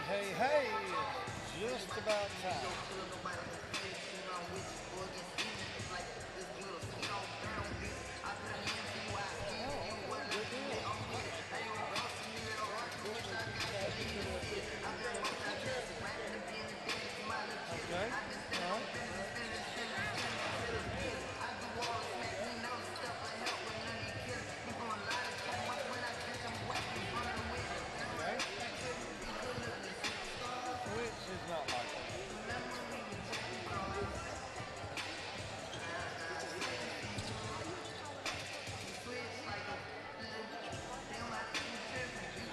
Hey, it's just about time. Okay. All right. Okay. Which is not likely.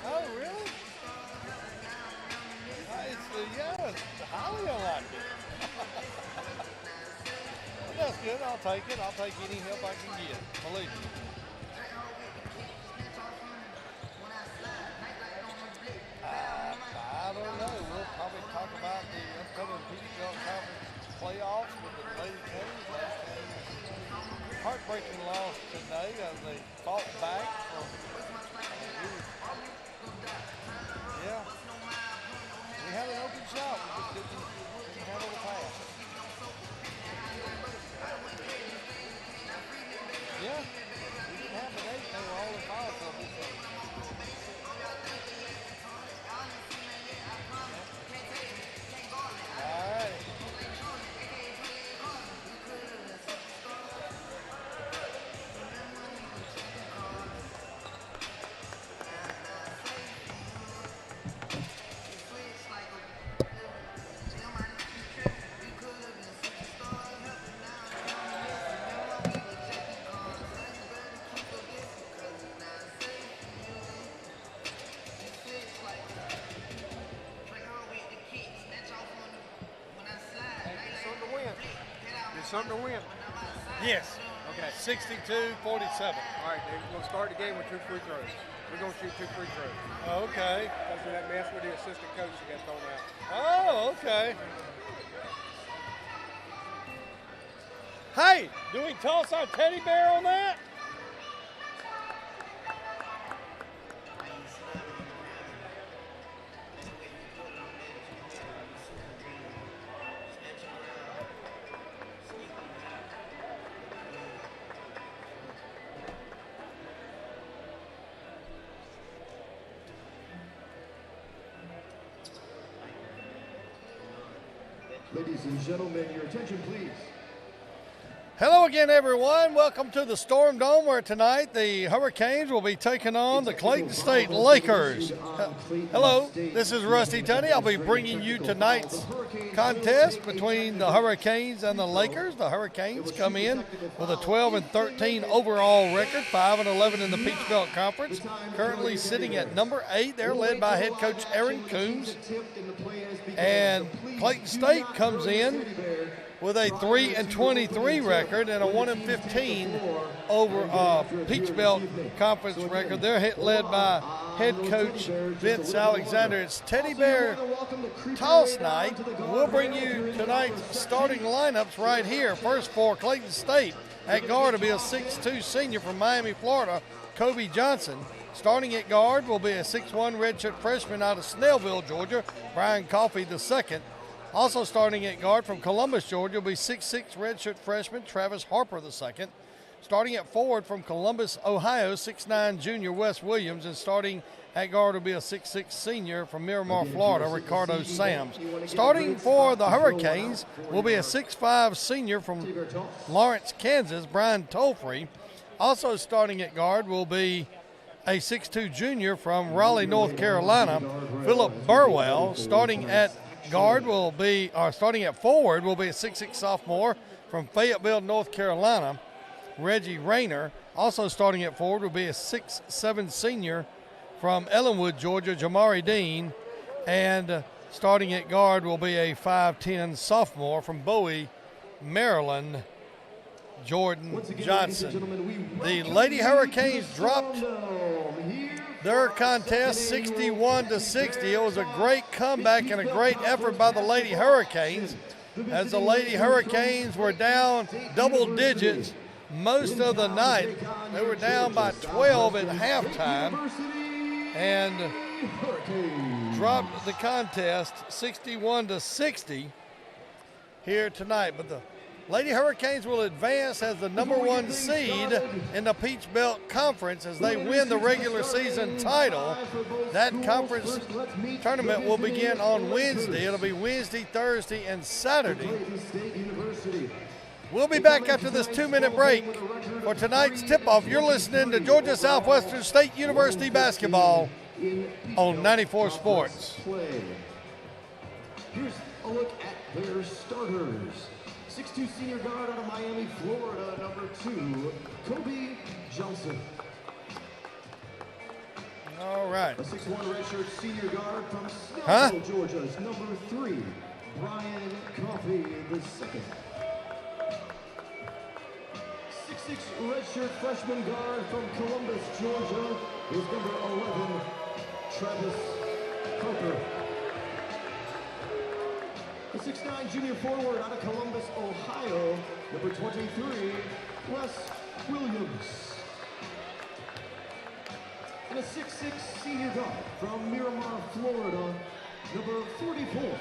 Oh, really? Yeah, it's highly unlikely. But that's good. I'll take it. I'll take any help I can get. Believe me. I don't know. We'll probably talk about the upcoming Peach Belt Conference playoffs with the Lady Kings. Last game, heartbreaking loss today as they fought back from. Yeah, we had an open shot. We just didn't handle the pass. Yeah, we didn't have an 8. They were all in foul trouble. So. All right. Something to win. Yes. Okay. 62-47. All right, we're going to start the game with 2 free throws. We're going to shoot 2 free throws. Okay. Because of that mess with the assistant coach that got thrown out. Oh, okay. Hey, do we toss our teddy bear on that? Ladies and gentlemen, your attention please. Hello again, everyone. Welcome to the Storm Dome, where tonight the Hurricanes will be taking on the Clayton State Lakers. Hello, this is Rusty Tunney. I'll be bringing you tonight's contest between the Hurricanes and the Lakers. The Hurricanes come in with a 12-13 overall record, 5-11 in the Peach Belt Conference. Currently sitting at number 8. They're led by head coach Aaron Coombs. And Clayton State comes in with a 3-23 record and a 1-15 over Peach Belt Conference record. They're led by head coach Vince Alexander. It's Teddy Bear Toss Night. We'll bring you tonight's starting lineups right here. First for Clayton State, at guard will be a 6'2 senior from Miami, Florida, Kobe Johnson. Starting at guard will be a 6'1 redshirt freshman out of Snellville, Georgia, Brian Coffey II. Also starting at guard from Columbus, Georgia, will be 6'6 redshirt freshman Travis Harper II. Starting at forward from Columbus, Ohio, 6'9 junior Wes Williams. And starting at guard will be a 6'6 senior from Miramar, Florida, Ricardo Sams. Starting for the Hurricanes will be a 6'5 senior from Lawrence, Kansas, Brian Tolfree. Also starting at guard will be a 6'2 junior from Raleigh, North Carolina, Philip Burwell. Starting at forward will be a 6'6 sophomore from Fayetteville, North Carolina, Reggie Rayner. Also starting at forward will be a 6'7 senior from Ellenwood, Georgia, Jamari Dean. And starting at guard will be a 5'10 sophomore from Bowie, Maryland, Jordan Johnson. The Lady Hurricanes dropped their contest 61-60. It was a great comeback and a great effort by the Lady Hurricanes, as the Lady Hurricanes were down double digits most of the night. They were down by 12 at halftime, and dropped the contest 61-60 here tonight. But the Lady Hurricanes will advance as the #1 seed in the Peach Belt Conference as they win the regular season title. That conference tournament will begin on Wednesday. It'll be Wednesday, Thursday, and Saturday. We'll be back after this 2-minute break for tonight's tip-off. You're listening to Georgia Southwestern State University basketball on 94 Sports. Here's a look at their starters. 6'2" senior guard out of Miami, Florida, #2, Kobe Johnson. All right. A 6'1" redshirt senior guard from Snellville, Georgia's #3, Brian Coffey II. 6'6" redshirt freshman guard from Columbus, Georgia is #11, Travis Coker. A 6'9" junior forward out of Columbus, Ohio, #23, Wes Williams. And a 6'6" senior guard from Miramar, Florida, #44,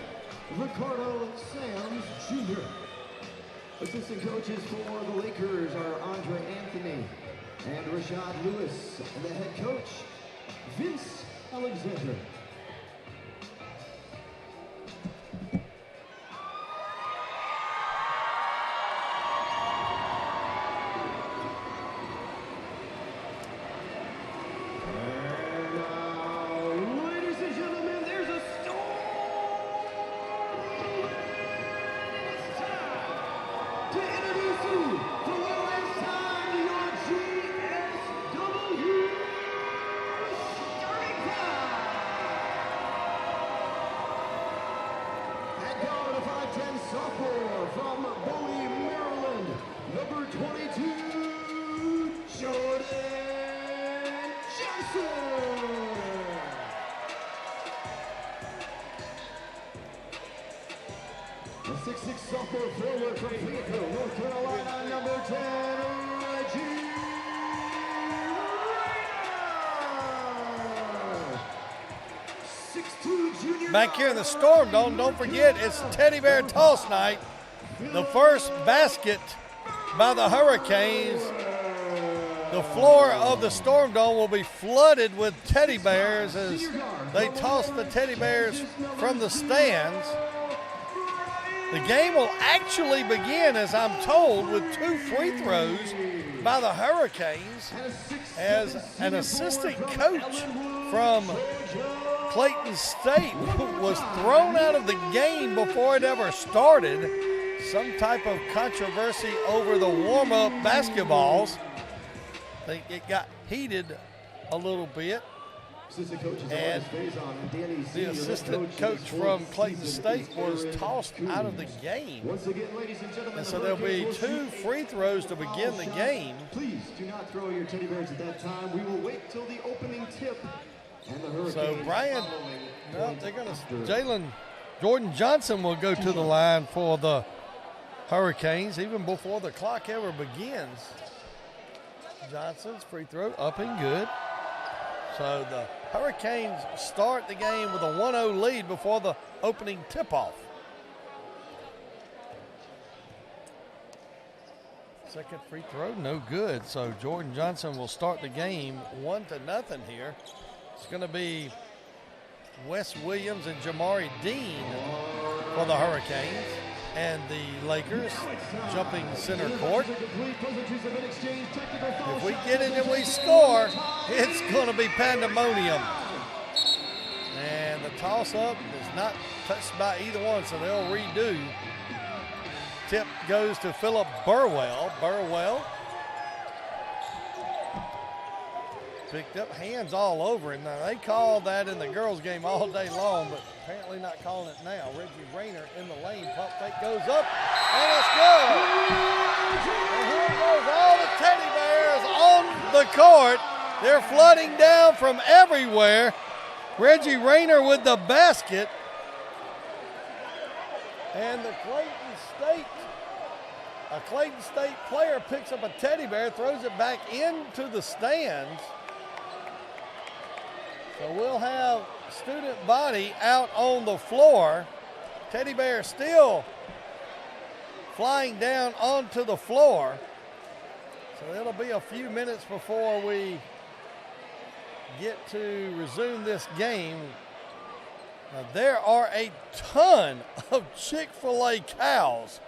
Ricardo Sams Jr. Assistant coaches for the Lakers are Andre Anthony and Rashad Lewis, and the head coach, Vince Alexander. Sophomore forward from Fayetteville, North Carolina, #10, Reggie Rayner. 6'2" junior. Back here in the Storm Dome, don't forget it's Teddy Bear Toss Night. The first basket by the Hurricanes. The floor of the Storm Dome will be flooded with teddy bears as they toss the teddy bears from the stands. The game will actually begin, as I'm told, with 2 free throws by the Hurricanes as an assistant coach from Clayton State was thrown out of the game before it ever started. Some type of controversy over the warm-up basketballs. I think it got heated a little bit. And the assistant coach from Clayton State was tossed out of the game. And so there'll be 2 free throws to begin the game. Please do not throw your teddy bears at that time. We will wait till the opening tip. And the Hurricanes. So Brian, no, they're going to, Jordan Johnson will go to the line for the Hurricanes even before the clock ever begins. Johnson's free throw up and good. So the Hurricanes start the game with a 1-0 lead before the opening tip-off. Second free throw, no good. So Jordan Johnson will start the game 1-0 here. It's going to be Wes Williams and Jamari Dean for the Hurricanes. And the Lakers jumping center court. If we get it and we score, it's going to be pandemonium. And the toss-up is not touched by either one, so they'll redo. Tip goes to Phillip Burwell. Burwell picked up, hands all over him. Now, they call that in the girls' game all day long, but apparently not calling it now. Reggie Rayner in the lane. Pump fake goes up, and it's good. And here goes all the teddy bears on the court. They're flooding down from everywhere. Reggie Rayner with the basket. And the Clayton State player picks up a teddy bear, throws it back into the stands. So we'll have student body out on the floor. Teddy bear still flying down onto the floor. So it'll be a few minutes before we get to resume this game. Now, there are a ton of Chick-fil-A cows.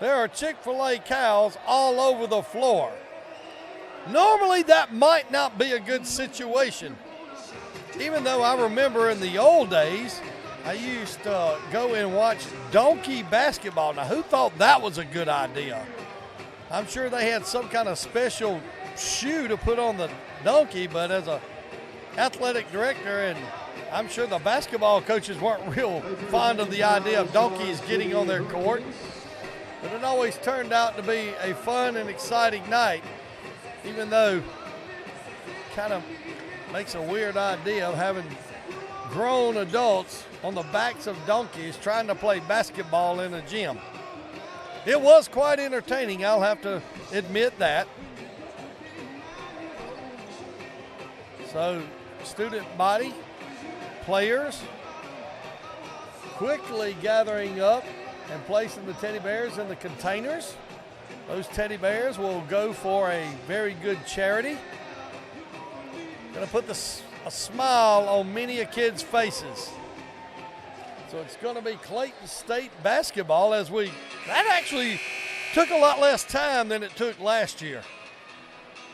There are Chick-fil-A cows all over the floor. Normally that might not be a good situation. Even though I remember in the old days, I used to go and watch donkey basketball. Now, who thought that was a good idea? I'm sure they had some kind of special shoe to put on the donkey, but as a athletic director, and I'm sure the basketball coaches weren't real fond of the idea of donkeys getting on their court. But it always turned out to be a fun and exciting night, even though it kind of makes a weird idea of having grown adults on the backs of donkeys trying to play basketball in a gym. It was quite entertaining, I'll have to admit that. So, student body, players, quickly gathering up and placing the teddy bears in the containers. Those teddy bears will go for a very good charity. Gonna put a smile on many a kids' faces. So it's gonna be Clayton State basketball that actually took a lot less time than it took last year.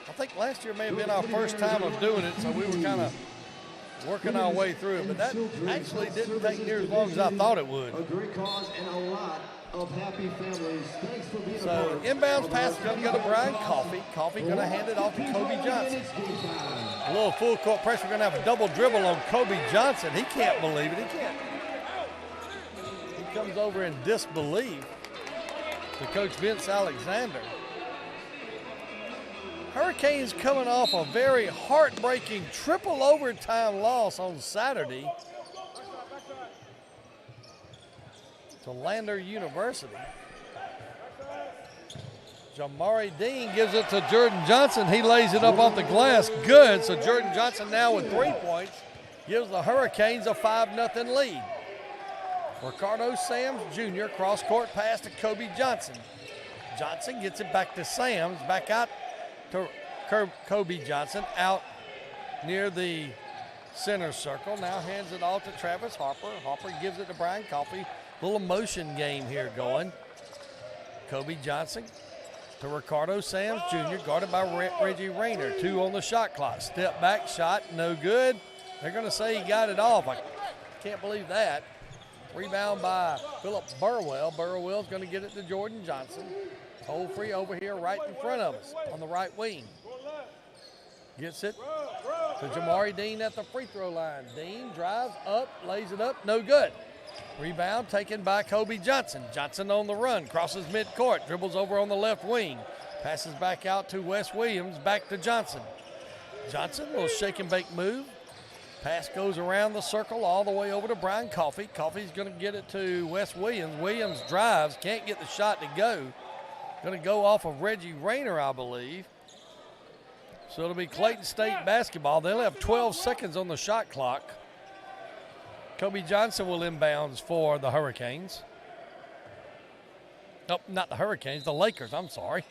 I think last year may have been our first time of doing it, so we were kind of working our way through it, but that actually didn't take near as long as I thought it would. A great cause and a lot of happy families. Thanks for being So inbounds pass is going to go to Brian Coffey. Coffey going to hand it off to Kobe Johnson. A little full court pressure. We're going to have a double dribble on Kobe Johnson. He can't believe it. He comes over in disbelief to Coach Vince Alexander. Hurricanes coming off a very heartbreaking triple overtime loss on Saturday to Lander University. Jamari Dean gives it to Jordan Johnson. He lays it up off the glass. Good. So Jordan Johnson now with 3 points gives the Hurricanes a 5-0 lead. Ricardo Sams Jr. cross-court pass to Kobe Johnson. Johnson gets it back to Sams. Back out to Kobe Johnson out near the center circle. Now hands it off to Travis Harper. Harper gives it to Brian Coffey. Little motion game here going. Kobe Johnson to Ricardo Sams Jr. guarded by Reggie Rayner. 2 on the shot clock. Step back shot, no good. They're going to say he got it off. I can't believe that. Rebound by Philip Burwell. Burwell's going to get it to Jordan Johnson. Hold free over here right in front of us on the right wing. Gets it to Jamari Dean at the free throw line. Dean drives up, lays it up, no good. Rebound taken by Kobe Johnson. Johnson on the run, crosses midcourt, dribbles over on the left wing. Passes back out to Wes Williams, back to Johnson. Johnson, a little shake and bake move. Pass goes around the circle all the way over to Brian Coffey. Coffey's going to get it to Wes Williams. Williams drives, can't get the shot to go. Going to go off of Reggie Rayner, I believe. So it'll be Clayton State basketball. They'll have 12 seconds on the shot clock. Kobe Johnson will inbounds for the Hurricanes. Nope, not the Hurricanes, the Lakers, I'm sorry.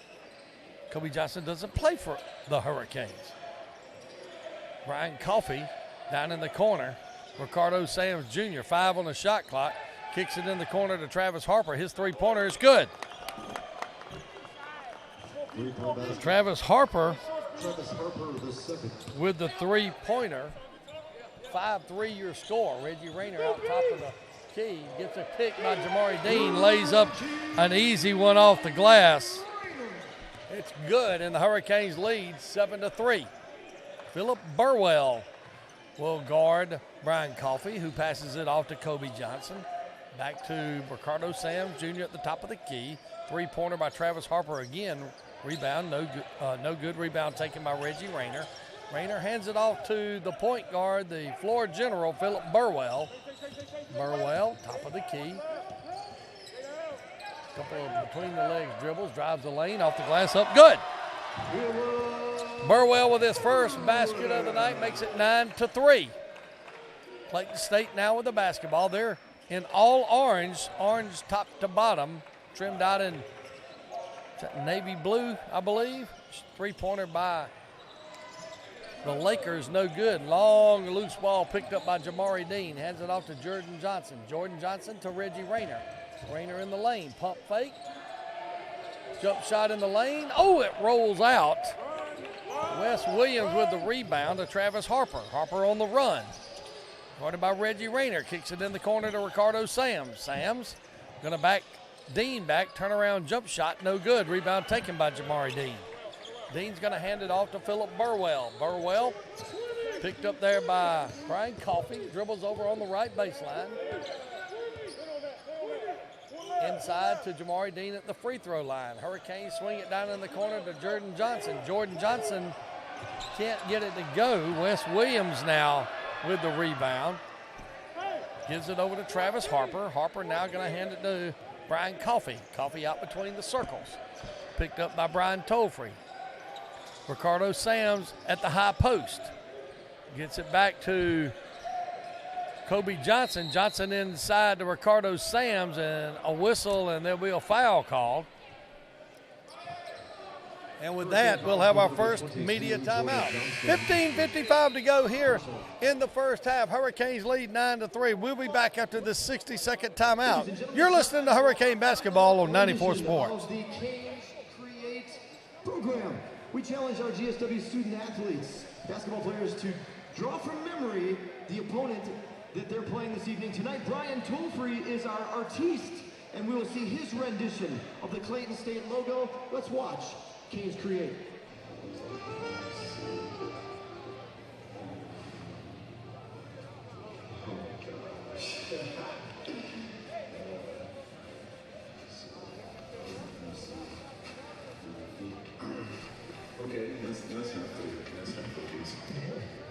Kobe Johnson doesn't play for the Hurricanes. Brian Coffey down in the corner. Ricardo Sams Jr., 5 on the shot clock. Kicks it in the corner to Travis Harper. His three-pointer is good. Travis Harper with the three-pointer. 5-3 your score. Reggie Rayner out top of the key. Gets a pick by Jamari Dean. Lays up an easy one off the glass. It's good, and the Hurricanes lead 7-3. Philip Burwell will guard Brian Coffey, who passes it off to Kobe Johnson. Back to Ricardo Sams Jr. at the top of the key. Three-pointer by Travis Harper again. Rebound, no good. Rebound taken by Reggie Rayner. Rayner hands it off to the point guard, the floor general, Philip Burwell. Burwell, top of the key. Couple of between the legs dribbles, drives the lane, off the glass, up, good. Burwell with his first basket of the night makes it 9-3. Clayton State now with the basketball. They're in all orange top to bottom, trimmed out in navy blue, I believe. Three-pointer by the Lakers, no good. Long, loose ball picked up by Jamari Dean. Hands it off to Jordan Johnson. Jordan Johnson to Reggie Rayner. Rayner in the lane. Pump fake. Jump shot in the lane. Oh, it rolls out. Wes Williams with the rebound to Travis Harper. Harper on the run. Guarded by Reggie Rayner. Kicks it in the corner to Ricardo Sams. Sams going to back Dean back. Turnaround jump shot. No good. Rebound taken by Jamari Dean. Dean's going to hand it off to Philip Burwell. Burwell picked up there by Brian Coffey. Dribbles over on the right baseline. Inside to Jamari Dean at the free throw line. Hurricanes swing it down in the corner to Jordan Johnson. Jordan Johnson can't get it to go. Wes Williams now with the rebound. Gives it over to Travis Harper. Harper now going to hand it to Brian Coffey. Coffey out between the circles. Picked up by Brian Tolfrey. Ricardo Sams at the high post. Gets it back to Kobe Johnson. Johnson inside to Ricardo Sams, and a whistle, and there'll be a foul called. And with that, we'll have our first media timeout. 15:55 to go here in the first half. Hurricanes lead 9-3. We'll be back after this 60-second timeout. You're listening to Hurricane Basketball on 94 Sports. The Canes Create program. We challenge our GSW student athletes, basketball players, to draw from memory the opponent that they're playing this evening. Tonight, Brian Tolfrey is our artiste, and we will see his rendition of the Clayton State logo. Let's watch Canes Create. Okay, that's not good. That's not good.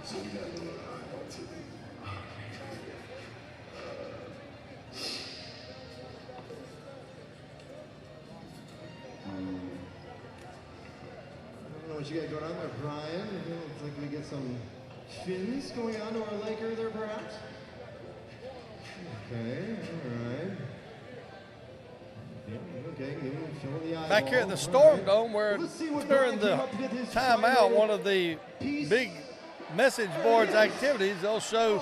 So we got a little high too. I don't know what you got going on there, Brian. It looks like we get some fins going on to our Laker there, perhaps. Okay, all right. Okay, showing the Back here at the Storm Dome, where during the timeout, one of the big message boards activities, they'll show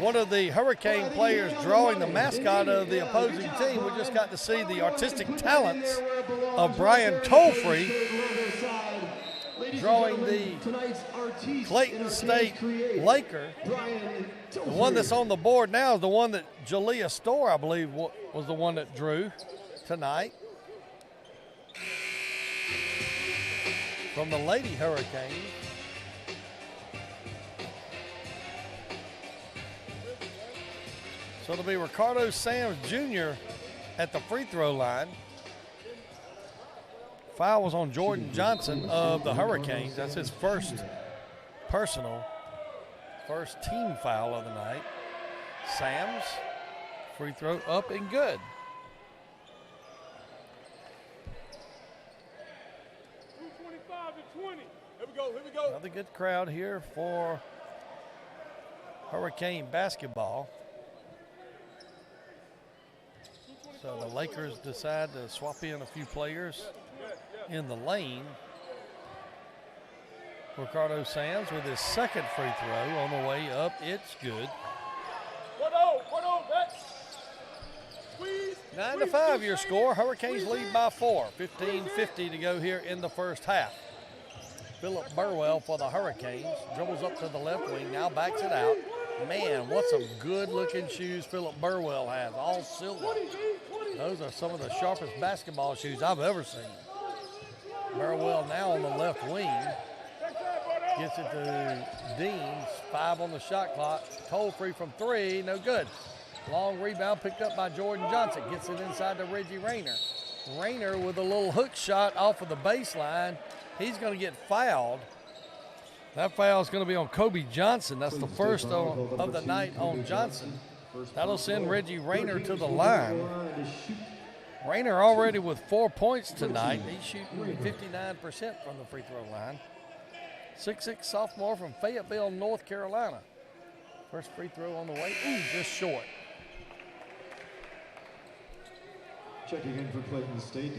one of the Hurricane players drawing the mascot of the opposing team. We just got to see the artistic talents of Brian Tolfrey drawing the Clayton State Laker. The one that's on the board now is the one that Jalea Storr, I believe, was the one that drew tonight. From the Lady Hurricanes. So it'll be Ricardo Sams Jr. at the free throw line. Foul was on Jordan Johnson of the Hurricanes. That's his first team foul of the night. Sams, free throw up and good. 25-20. Here we go. Another good crowd here for Hurricane basketball. So the Lakers decide to swap in a few players in the lane. Ricardo Sams with his second free throw on the way up. It's good. 9-5 your score. Hurricanes lead by 4. 15:50 to go here in the first half. Philip Burwell for the Hurricanes. Dribbles up to the left wing, now backs it out. Man, what some good-looking shoes Philip Burwell has, all silver. Those are some of the sharpest basketball shoes I've ever seen. Burwell now on the left wing. Gets it to Dean. 5 on the shot clock. Tolfrey from 3, no good. Long rebound picked up by Jordan Johnson. Gets it inside to Reggie Rayner. Rayner with a little hook shot off of the baseline. He's going to get fouled. That foul is going to be on Kobe Johnson. That's the first of the night on Johnson. That'll send Reggie Rayner to the line. Rayner already with 4 points tonight. He's shooting 59% from the free throw line. 6'6" sophomore from Fayetteville, North Carolina. First free throw on the way. Ooh, just short. Checking in for Clayton State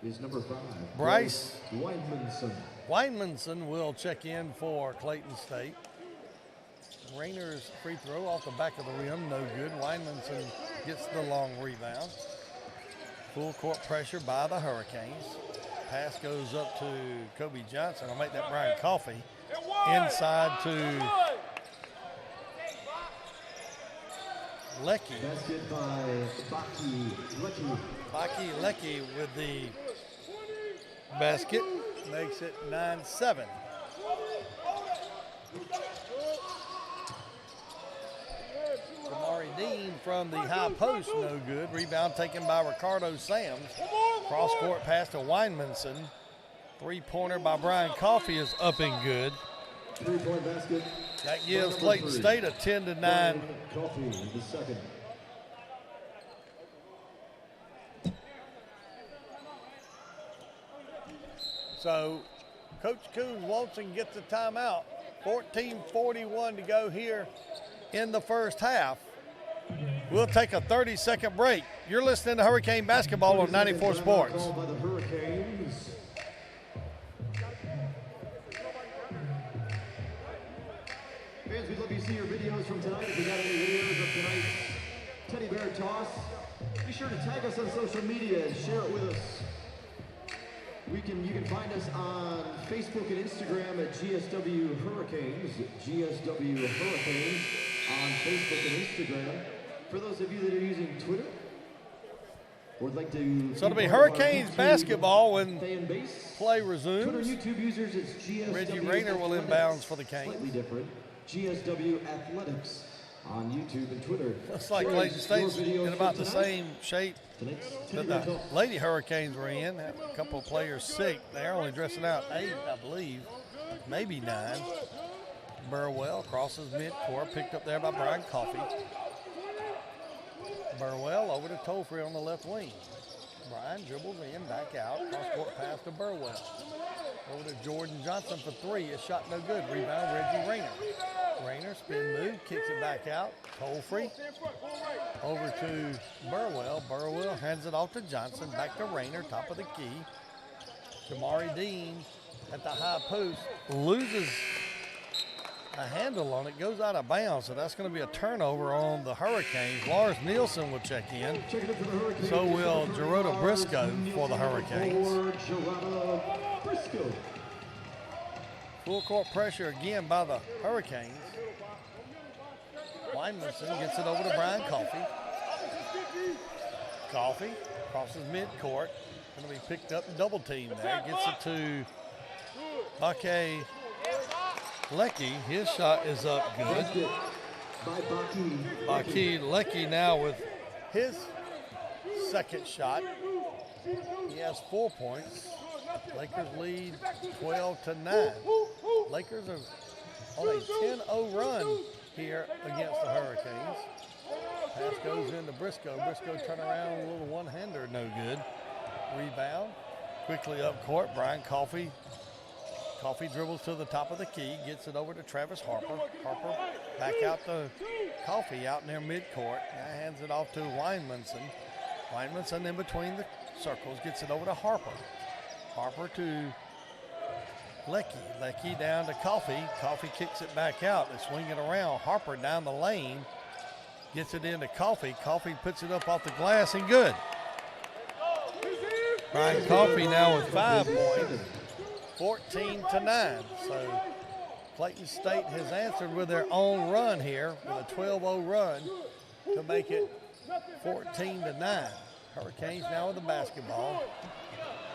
is number 5. Bryce Weinmanson. Weinmanson will check in for Clayton State. Rayner's free throw off the back of the rim, no good. Weinmanson gets the long rebound. Full court pressure by the Hurricanes. Pass goes up to Kobe Johnson. I'll make that Brian Coffey. Inside to Lecky. Basket by Baki Lecky with the basket. Makes it 9-7. Damari Dean from the high post, no good. Rebound taken by Ricardo Sams. Cross-court pass to Weinmanson. Three-pointer by Brian Coffey is up and good. 3-point basket. That gives Clayton State a 10-9. Coffey in the second. So Coach Coons Walton gets a timeout. 14:41 to go here in the first half. We'll take a 30-second break. You're listening to Hurricane Basketball on 94 Sports. Called by the Hurricanes. Fans, we'd love to see your videos from tonight. If you got any videos of tonight's teddy bear toss, be sure to tag us on social media and share it with us. You can find us on Facebook and Instagram at GSW Hurricanes. GSW Hurricanes on Facebook and Instagram. For those of you that are using Twitter, or would like to... So it'll be Hurricanes basketball when fan base. play Twitter resumes. YouTube users, it's GSW Reggie Rayner will Athletics. inbounds for the Canes. Slightly different. GSW Athletics on YouTube and Twitter. Looks like Share Clayton your State's videos in about from the tonight. same shape Tonight's that Teddy Bear the Toss. Lady Hurricanes were in. Had a couple of players sick. They're only dressing out 8, I believe, maybe 9. Burwell crosses midcourt, picked up there by Brian Coffey. Burwell over to Tolfree on the left wing. Brian dribbles in, back out, cross-court pass to Burwell. Over to Jordan Johnson for 3. A shot no good. Rebound, Reggie Rayner. Rayner, spin move, kicks it back out. Tolfree over to Burwell. Burwell hands it off to Johnson. Back to Rayner, top of the key. Damari Dean at the high post loses a handle on it, goes out of bounds, so that's going to be a turnover on the Hurricanes. Lars Nielsen will check in. Checking in for the Hurricanes. So will Gerardo Briscoe for the Hurricanes. Gerardo Briscoe. Full court pressure again by the Hurricanes. Weinmanson gets it over to Brian Coffey. Coffey crosses midcourt. Going to be picked up and double teamed there. Gets it to Bake Lecky. His shot is up good. Basket by Baki. Bake Lecky now with his second shot. He has 4 points. Lakers lead 12-9. Lakers are on a 10-0 run here against the Hurricanes. Pass goes into Briscoe. Briscoe turn around, a little one-hander, no good. Rebound, quickly up court. Brian Coffey. Coffey dribbles to the top of the key, gets it over to Travis Harper. Harper back out to Coffey out near midcourt. Now hands it off to Weinmanson. Weinmanson in between the circles, gets it over to Harper. Harper to Lecky. Lecky down to Coffey. Coffey kicks it back out. They swing it around. Harper down the lane. Gets it into Coffey. Coffey puts it up off the glass and good. Brian Coffey now with 5 points. 14-9. So Clayton State has answered with their own run here with a 12-0 run to make it 14-9. Hurricanes now with the basketball.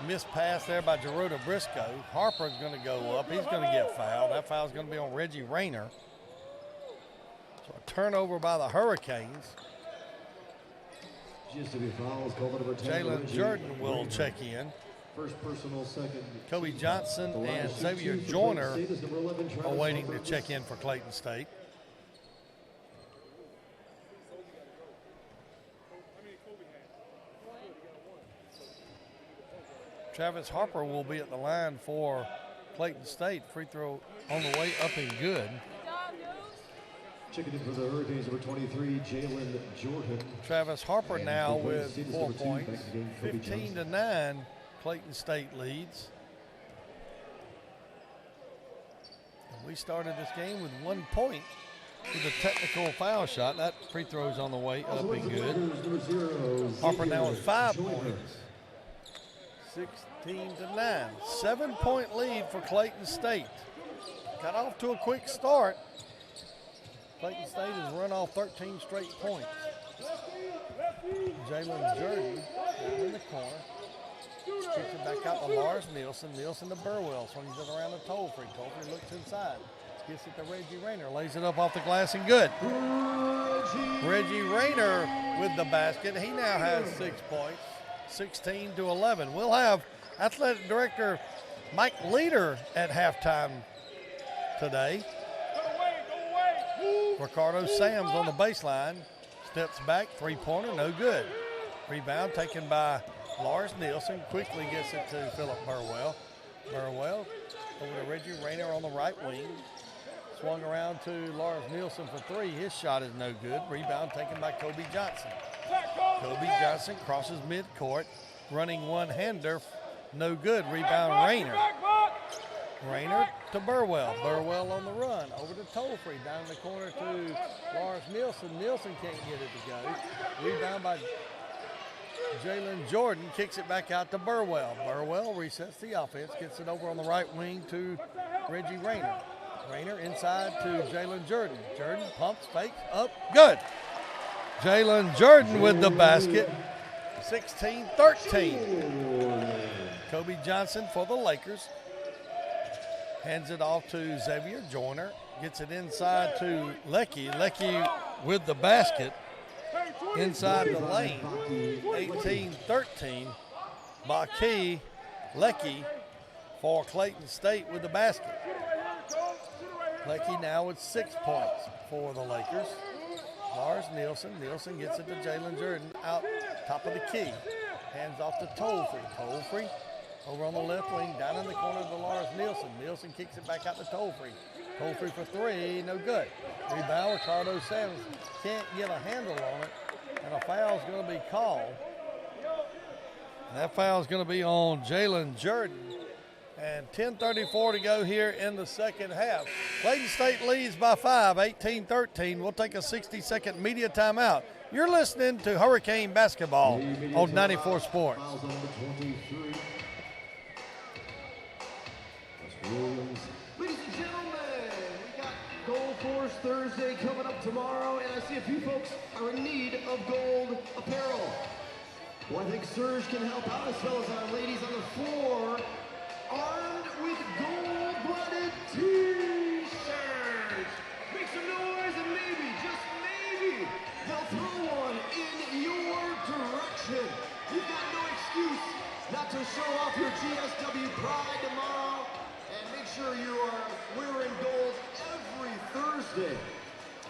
Missed pass there by Gerardo Briscoe. Harper's going to go up. He's going to get fouled. That foul's going to be on Reggie Rayner. So a turnover by the Hurricanes. GSW fouls called number 10. Jalen Jordan will check in. First personal, second. Kobe Johnson The line and of shoot Xavier two for Joyner Clayton State is number 11, Travis are waiting to Harper. check in for Clayton State. Travis Harper will be at the line for Clayton State. Free throw on the way up and good. Checking in for the Hurricanes, number 23, Jalen Jordan. Travis Harper And now for with State is 4 number 2, points. back again, Kobe 15-9, Clayton State leads. And we started this game with 1 point with a technical foul shot. That free throw's on the way up and good. Harper now with 5 points. 16-9. 7-point lead for Clayton State. Got off to a quick start. Clayton State has run off 13 straight points. Jalen Jordan down in the corner. Kicks it back out to Lars Nielsen. Nielsen to Burwell. Swings it around the Toll-Free. Toll-Free looks inside. Gets it to Reggie Rayner. Lays it up off the glass and good. Reggie Rayner with the basket. He now has 6 points. 16-11. We'll have athletic director Mike Leader at halftime today. Ricardo Sams on the baseline. Steps back, 3-pointer, no good. Rebound taken by Lars Nielsen. Quickly gets it to Philip Burwell. Burwell over to Reggie Rayner on the right wing. Swung around to Lars Nielsen for 3. His shot is no good. Rebound taken by Kobe Johnson. Kobe Johnson crosses midcourt. Running one-hander, no good. Rebound Rayner. Rayner to Burwell. Burwell on the run. Over to Toll-Free. Down in the corner to Lars Nielsen. Nielsen can't get it to go. Rebound by Jalen Jordan. Kicks it back out to Burwell. Burwell resets the offense. Gets it over on the right wing to Reggie Rayner. Rayner inside to Jalen Jordan. Jordan pumps, fakes, up, good. Jalen Jordan with the basket. 16-13. Kobe Johnson for the Lakers. Hands it off to Xavier Joyner. Gets it inside to Lecky. Lecky with the basket. Inside the lane. 18-13. Baki Lecky for Clayton State with the basket. Lecky now with 6 points for the Lakers. Lars Nielsen. Nielsen gets it to Jalen Jordan out top of the key. Hands off to Toll-Free. Toll-Free over on the left wing, down in the corner to Lars Nielsen. Nielsen kicks it back out to Toll-Free. Toll-Free for 3, no good. Rebound, Ricardo Sams can't get a handle on it, and a foul's going to be called. And that foul's going to be on Jalen Jordan. And 10:34 to go here in the second half. Clayton State leads by 5, 18-13. We'll take a 60-second media timeout. You're listening to Hurricane Basketball on 94 Sports. Ladies and gentlemen, we got Gold Force Thursday coming up tomorrow, and I see a few folks are in need of gold apparel. Well, I think Serge can help out as well as our ladies on the floor, armed with gold-blooded T-shirts. Make some noise, and maybe, just maybe, they'll throw one in your direction. You've got no excuse not to show off your GSW pride tomorrow. Make sure you are wearing gold every Thursday.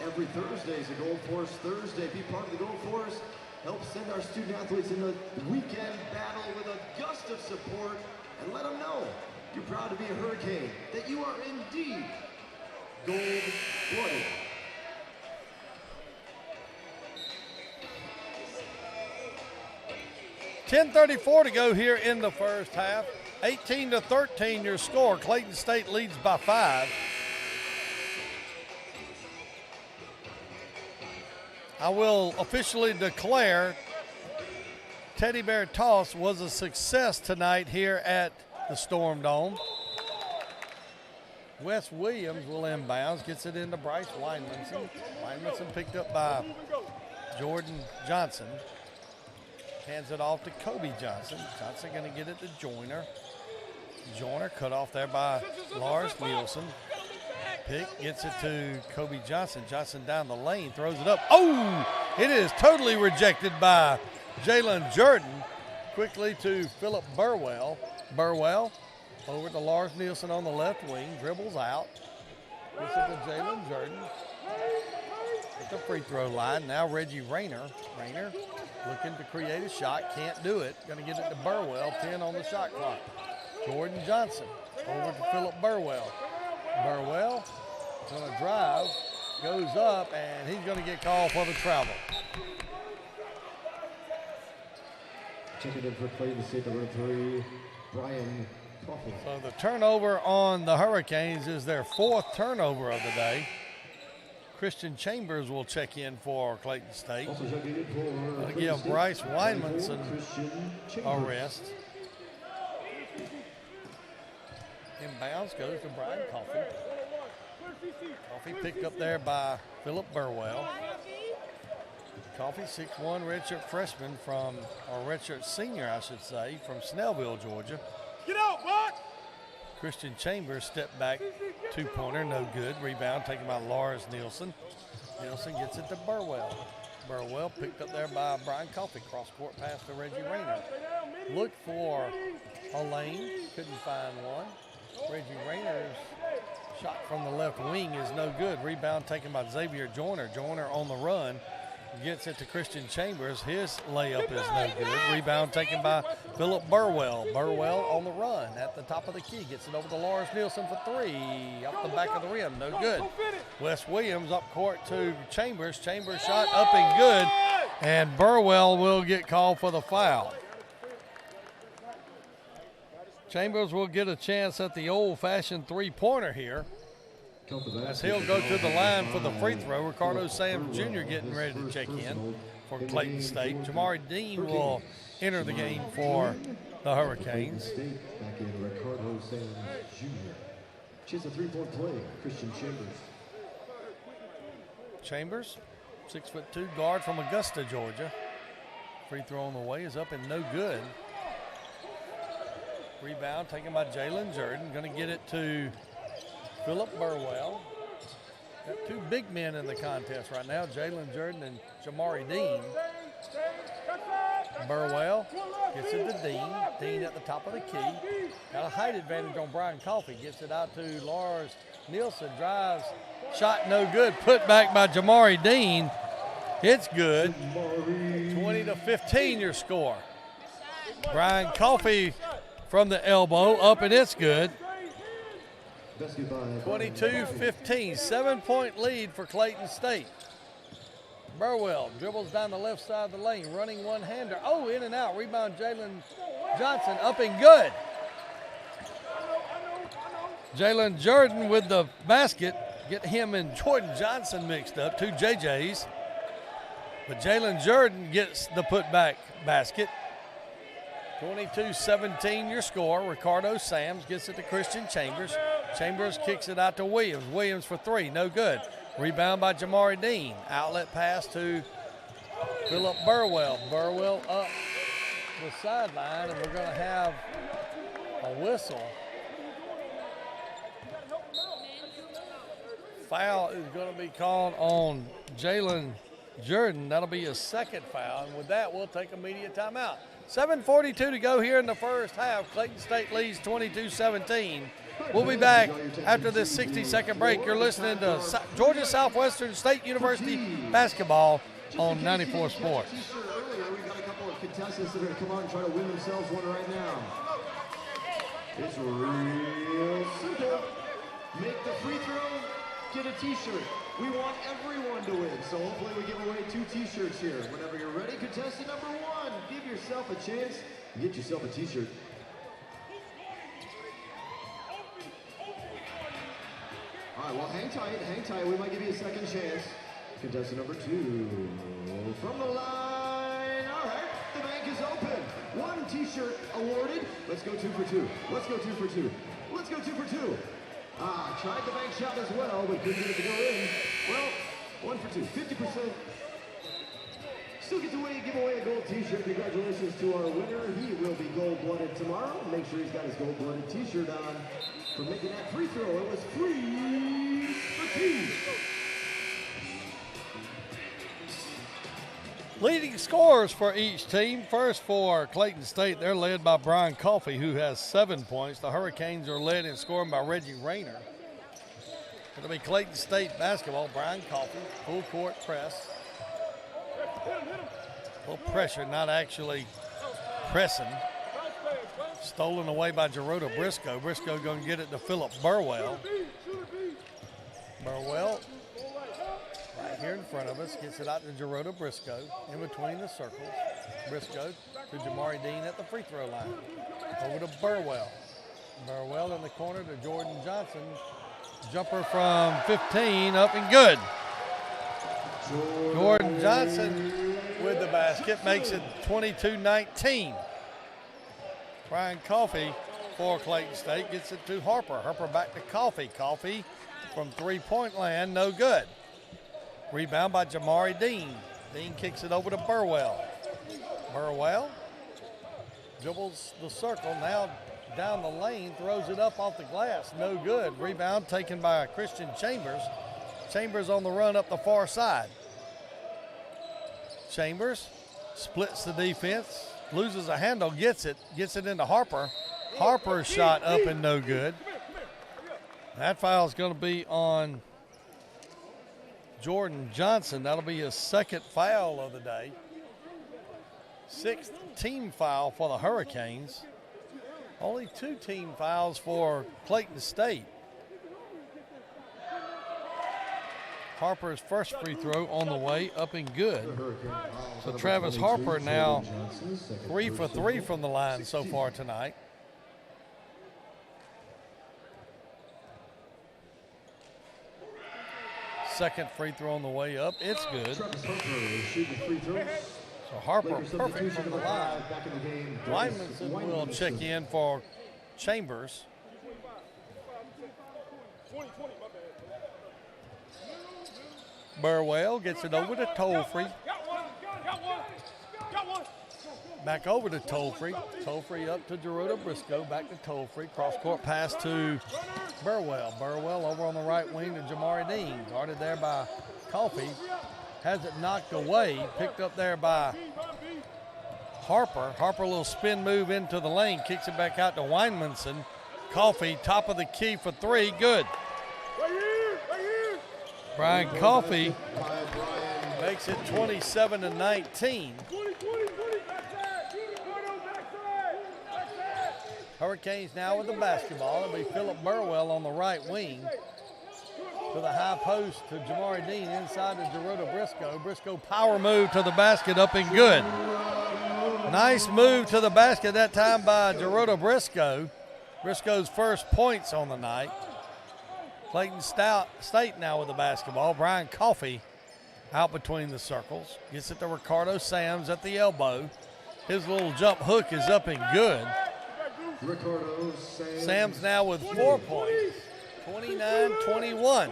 Every Thursday is a Gold Force Thursday. Be part of the Gold Force. Help send our student athletes in the weekend battle with a gust of support, and let them know you're proud to be a Hurricane, that you are indeed gold-blooded. $10:34 to go here in the first half. 18-13 your score. Clayton State leads by 5. I will officially declare Teddy Bear Toss was a success tonight here at the Storm Dome. Wes Williams will inbounds, gets it into Bryce Weinmanson. Weinmanson picked up by Jordan Johnson. Hands it off to Kobe Johnson. Johnson going to get it to Joyner. Joyner cut off there by Lars Nielsen. Pick gets it to Kobe Johnson. Johnson down the lane, throws it up. Oh, it is totally rejected by Jalen Jordan. Quickly to Philip Burwell. Burwell over to Lars Nielsen on the left wing. Dribbles out. Gets it to Jalen Jordan. At the free throw line. Now Reggie Rayner. Rayner looking to create a shot. Can't do it. Going to get it to Burwell. 10 on the shot clock. Jordan Johnson over to Philip Burwell. Burwell going to drive, goes up, and he's going to get called for the travel. Checking in for Clayton State, number 3, Brian Coffin. So the turnover on the Hurricanes is their 4th turnover of the day. Christian Chambers will check in for Clayton State. Also checking in for Going to give Bryce Weinmanson a rest. Inbounds goes to Brian Coffey. Coffey picked up there by Philip Burwell. Coffey, 6'1", redshirt freshman from, or redshirt senior, I should say, from Snellville, Georgia. Get out, Mark! Christian Chambers step back, 2-pointer, no good. Rebound taken by Lars Nielsen. Nielsen gets it to Burwell. Burwell picked up there by Brian Coffey. Cross court pass to Reggie Rayner. Looked for a lane, couldn't find one. Reggie Rayner's shot from the left wing is no good. Rebound taken by Xavier Joyner. Joyner on the run. Gets it to Christian Chambers. His layup is no good. Rebound taken by Philip Burwell. Burwell on the run at the top of the key. Gets it over to Lars Nielsen for 3. Up the back of the rim. No good. Wes Williams up court to Chambers. Chambers shot up and good. And Burwell will get called for the foul. Chambers will get a chance at the old-fashioned 3-pointer here, as he'll go to the line for the free throw. Ricardo Sams Jr. getting ready to check in for Clayton State. Jamari Dean will enter the game for the Hurricanes. Back in Ricardo Sams Jr. She's a 3-point play, Christian Chambers. Chambers, 6'2" guard from Augusta, Georgia. Free throw on the way is up and no good. Rebound taken by Jalen Jordan. Going to get it to Philip Burwell. Got 2 big men in the contest right now, Jalen Jordan and Jamari Dean. Burwell gets it to Dean. Dean at the top of the key. Got a height advantage on Brian Coffey. Gets it out to Lars Nielsen. Drives. Shot no good. Put back by Jamari Dean. It's good. 20-15 your score. Brian Coffey from the elbow up, and it's good. 22-15, 7-point lead for Clayton State. Burwell dribbles down the left side of the lane, running one-hander. Oh, in and out. Rebound Jalen Johnson, up and good. Jalen Jordan with the basket. Get him and Jordan Johnson mixed up, 2 JJs. But Jalen Jordan gets the putback basket. 22-17 your score. Ricardo Sams gets it to Christian Chambers. Chambers kicks it out to Williams. Williams for 3, no good. Rebound by Jamari Dean. Outlet pass to Philip Burwell. Burwell up the sideline, and we're going to have a whistle. Foul is going to be called on Jalen Jordan. That'll be his 2nd foul, and with that, we'll take immediate timeout. 7:42 to go here in the first half. Clayton State leads 22-17. We'll be back after this 60-second break. You're listening to Georgia Southwestern State University basketball on 94 Sports. Earlier, we've got a couple of contestants that are going to come on and try to win themselves one right now. It's real simple. Make the free throw, get a t-shirt. We want everyone to win, so hopefully we give away 2 t-shirts here. Whenever you're ready, contestant number 1, give yourself a chance and get yourself a t-shirt. All right, well, hang tight. We might give you a second chance. Contestant number 2, from the line. All right, the bank is open. 1 t-shirt awarded. Let's go 2 for 2. Let's go 2 for 2. Let's go 2 for 2. Tried the bank shot as well, but couldn't get it to go in. Well, 1 for 2, 50%. Still get to give away a gold t-shirt. Congratulations to our winner. He will be gold-blooded tomorrow. Make sure he's got his gold-blooded t-shirt on for making that free throw. It was 3 for 2. Leading scorers for each team. First for Clayton State, they're led by Brian Coffey, who has 7 points. The Hurricanes are led in scoring by Reggie Rayner. It'll be Clayton State basketball. Brian Coffey, full court press. A little pressure, not actually pressing. Stolen away by Gerardo Briscoe. Briscoe going to get it to Philip Burwell. Burwell, right here in front of us, gets it out to Gerardo Briscoe in between the circles. Briscoe to Jamari Dean at the free throw line. Over to Burwell. Burwell in the corner to Jordan Johnson. Jumper from 15, up and good. Jordan Johnson with the basket makes it 22-19. Brian Coffey for Clayton State gets it to Harper. Harper back to Coffey. Coffey from three-point land, no good. Rebound by Jamari Dean. Dean kicks it over to Burwell. Burwell dribbles the circle, now down the lane, throws it up off the glass, no good. Rebound taken by Christian Chambers. Chambers on the run up the far side. Chambers splits the defense, loses a handle, gets it into Harper. Harper's shot up and no good. That foul is going to be on Jordan Johnson. That'll be his second foul of the day. Sixth team foul for the Hurricanes. Only 2 team fouls for Clayton State. Harper's first free throw on the way, up and good. So Travis Harper now 3 for 3 from the line so far tonight. Second free throw on the way up, it's good. So Harper perfect from the line. Wymanson will check in for Chambers. Burwell gets it over to Tollfree. Back over to Tollfree. Tollfree up to Gerardo Briscoe. Back to Tollfree. Cross-court pass to Burwell. Burwell over on the right wing to Jamari Dean. Guarded there by Coffey. Has it knocked away. Picked up there by Harper. Harper a little spin move into the lane. Kicks it back out to Weinmanson. Coffey, top of the key for 3. Good. Brian Coffey makes it 27-19. Hurricanes now with the basketball. It'll be Philip Burwell on the right wing. To the high post to Jamari Dean, inside to Gerardo Briscoe. Briscoe power move to the basket, up and good. Nice move to the basket that time by Gerardo Briscoe. Briscoe's first points on the night. Clayton State now with the basketball. Brian Coffey out between the circles. Gets it to Ricardo Sams at the elbow. His little jump hook is up and good. Sams now with 4 points. 29-21.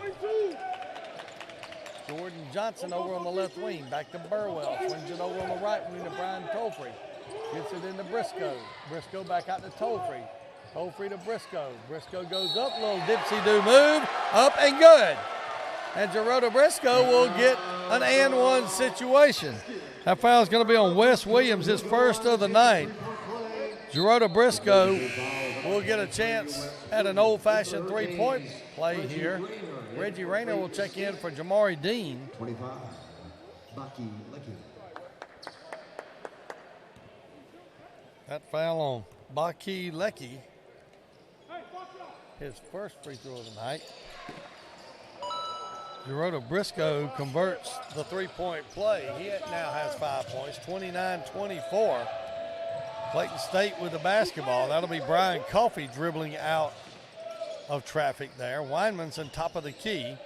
Jordan Johnson over on the left wing. Back to Burwell. Swings it over on the right wing to Brian Tollfree. Gets it into Briscoe. Briscoe back out to Tollfree. Tollfree to Briscoe. Briscoe goes up. Little dipsy-do move. Up and good. And Gerardo Briscoe will get an and one situation. That foul is going to be on Wes Williams, his first of the night. Gerardo Briscoe will get a chance at an old-fashioned three-point play here. Reggie Rayner will check in for Jamari Dean. 25, Baki Lecky. That foul on Baki Lecky, his first free throw of the night. Gerardo Briscoe converts the three-point play. He now has 5 points, 29-24. Clayton State with the basketball. That'll be Brian Coffey dribbling out of traffic there. Weinmanson top of the key.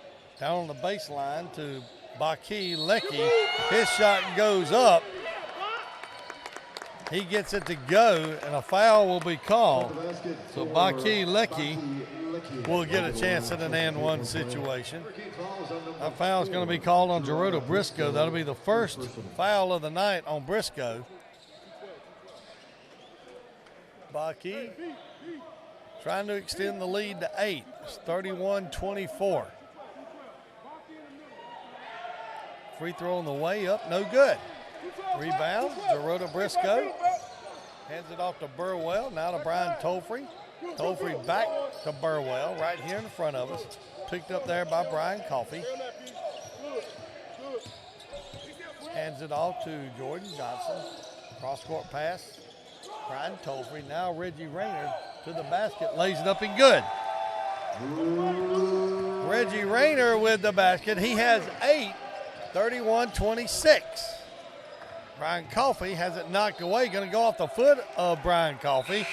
Down on the baseline to Baki Lecky. His shot goes up. He gets it to go, and a foul will be called. So Baki Lecky will get a chance at an and one situation. That foul is going to be called on Gerardo Briscoe. That'll be the first foul of the night on Briscoe. Baki trying to extend the lead to 8. It's 31-24. Free throw on the way up, no good. Rebound, Gerardo Briscoe. Hands it off to Burwell, now to Brian Tollfree. Tollfree back to Burwell, right here in front of us. Picked up there by Brian Coffey. Hands it off to Jordan Johnson. Cross-court pass Brian Tolfrey, now Reggie Rayner to the basket, lays it up and good. Reggie Rayner with the basket. He has 8, 31-26. Brian Coffey has it knocked away. Going to go off the foot of Brian Coffey.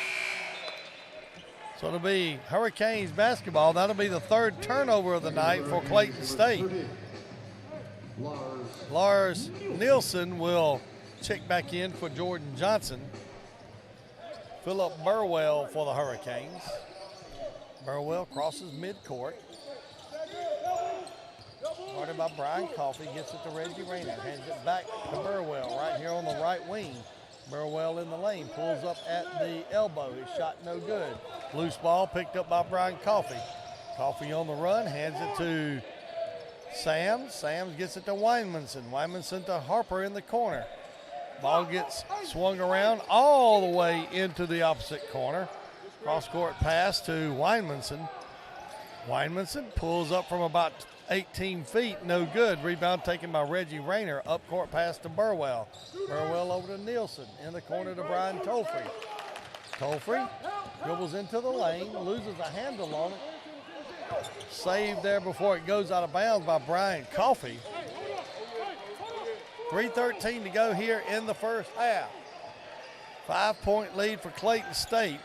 So it'll be Hurricanes basketball. That'll be the 3rd turnover of the night for Clayton State. Lars Nielsen will check back in for Jordan Johnson. Philip Burwell for the Hurricanes. Burwell crosses midcourt. Guarded by Brian Coffey, gets it to Reggie Rayner, hands it back to Burwell right here on the right wing. Burwell in the lane, pulls up at the elbow. His shot no good. Loose ball picked up by Brian Coffey. Coffey on the run, hands it to Sams. Sams gets it to Weinmanson. Weinmanson to Harper in the corner. Ball gets swung around all the way into the opposite corner. Cross-court pass to Weinmanson. Weinmanson pulls up from about 18 feet, no good. Rebound taken by Reggie Rayner. Up court pass to Burwell. Burwell over to Nielsen. In the corner to Brian Tolfrey. Tolfrey dribbles into the lane, loses a handle on it. Saved there before it goes out of bounds by Brian Coffey. 3:13 to go here in the first half. 5-point lead for Clayton State.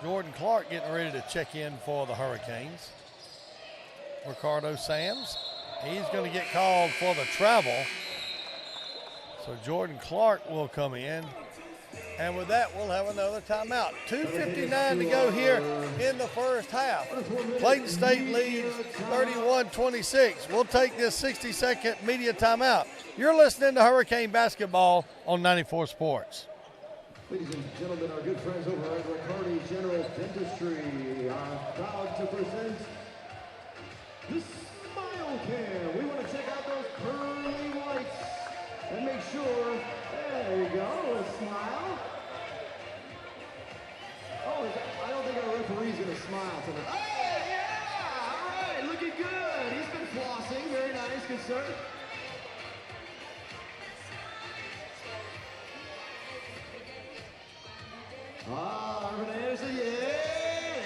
Jordan Clark getting ready to check in for the Hurricanes. Ricardo Sams, he's going to get called for the travel. So Jordan Clark will come in. And with that, we'll have another timeout. 2:59 to go here in the first half. Clayton State leads 31-26. We'll take this 60-second media timeout. You're listening to Hurricane Basketball on 94 Sports. Ladies and gentlemen, our good friends over at Riccardi General Dentistry are proud to present the Smile Cam. We want to check out those pearly whites and make sure, there you go, a smile. Oh, I don't think our referee's going to smile tonight. Oh, yeah, all right, looking good. He's been flossing, very nice, good sir. Arvin Anderson, yeah,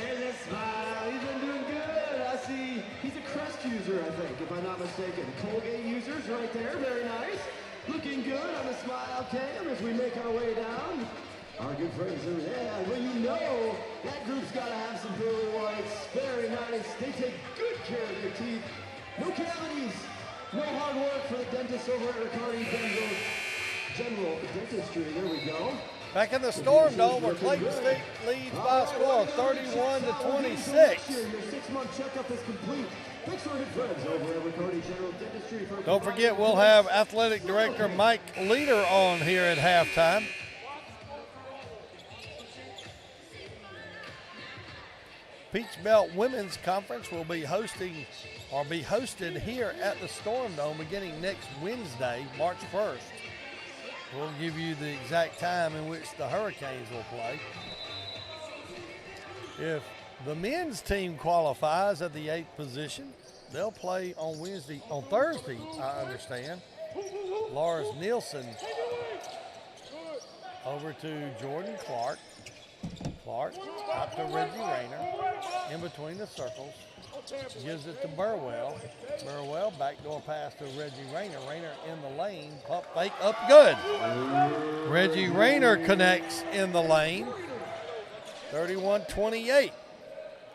there's that smile. He's been doing good. I see he's a Crest user, I think, if I'm not mistaken. Colgate users right there, very nice. Looking good on the Smile Cam as we make our way down. Our good friends are, yeah, well, you know that group's got to have some pearly whites. Very nice. They take good care of your teeth. No cavities. No hard work for the dentists over at Riccardi General Dentistry. There we go. Back in the Storm Dome where Clayton State leads by a score of 31-26. Your 6-month checkup is complete. Thanks to our good friends over at Riccardi General Dentistry. Don't forget, we'll have Athletic Director Mike Leader on here at halftime. Peach Belt Women's Conference will be hosted here at the Storm Dome beginning next Wednesday, March 1st. We'll give you the exact time in which the Hurricanes will play. If the men's team qualifies at the 8th position, they'll play on Thursday, I understand. Lars Nielsen over to Jordan Clark. Clark out to Reggie Rayner, in between the circles, gives it to Burwell. Burwell, backdoor pass to Reggie Rayner. Rayner in the lane, pump fake, up good. Reggie Rayner connects in the lane. 31-28.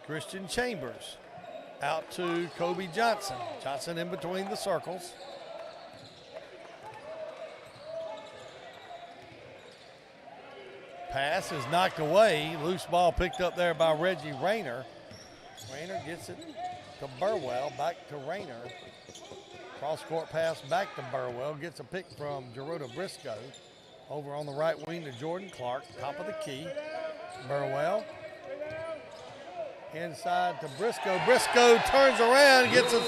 Christian Chambers out to Kobe Johnson. Johnson in between the circles. Pass is knocked away. Loose ball picked up there by Reggie Rayner. Rayner gets it to Burwell, back to Rayner. Cross-court pass back to Burwell. Gets a pick from Gerota Briscoe. Over on the right wing to Jordan Clark, top of the key. Burwell inside to Briscoe. Briscoe turns around, gets a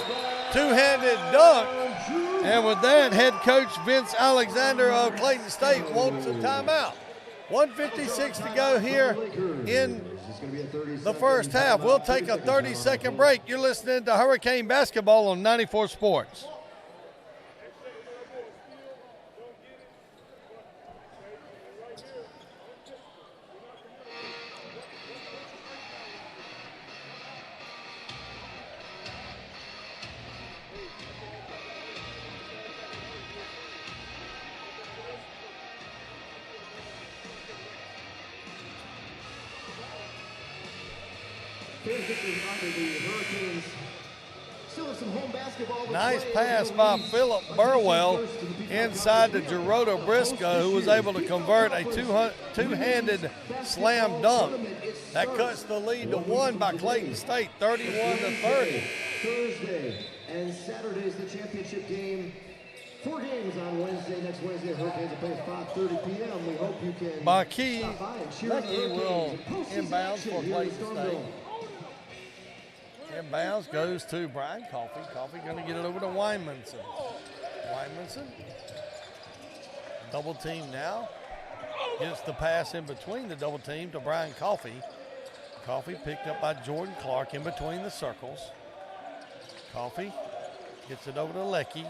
two-handed dunk. And with that, head coach Vince Alexander of Clayton State wants a timeout. 1:56 to go here in the first half. We'll take a 30-second break. You're listening to Hurricane Basketball on 94 Sports. Sam's victory under the Hurricanes. Still have some home basketball to Nice play. pass by Philip Burwell inside to Gerardo Briscoe, who was able to convert a two-handed slam dunk. That cuts the lead to 1 by Clayton State, 31-30. Thursday and Saturday is the championship game. 4 games on Wednesday. Next Wednesday, Hurricanes will play at 5:30 p.m. We hope you can Baki stop by and cheer Lecky on the will Hurricanes. inbound for Here in the Clayton Storm State. Dome. Inbounds goes to Brian Coffey. Coffey going to get it over to Wymanson. Wymanson, double team now. Gets the pass in between the double team to Brian Coffey. Coffey picked up by Jordan Clark in between the circles. Coffey gets it over to Lecky.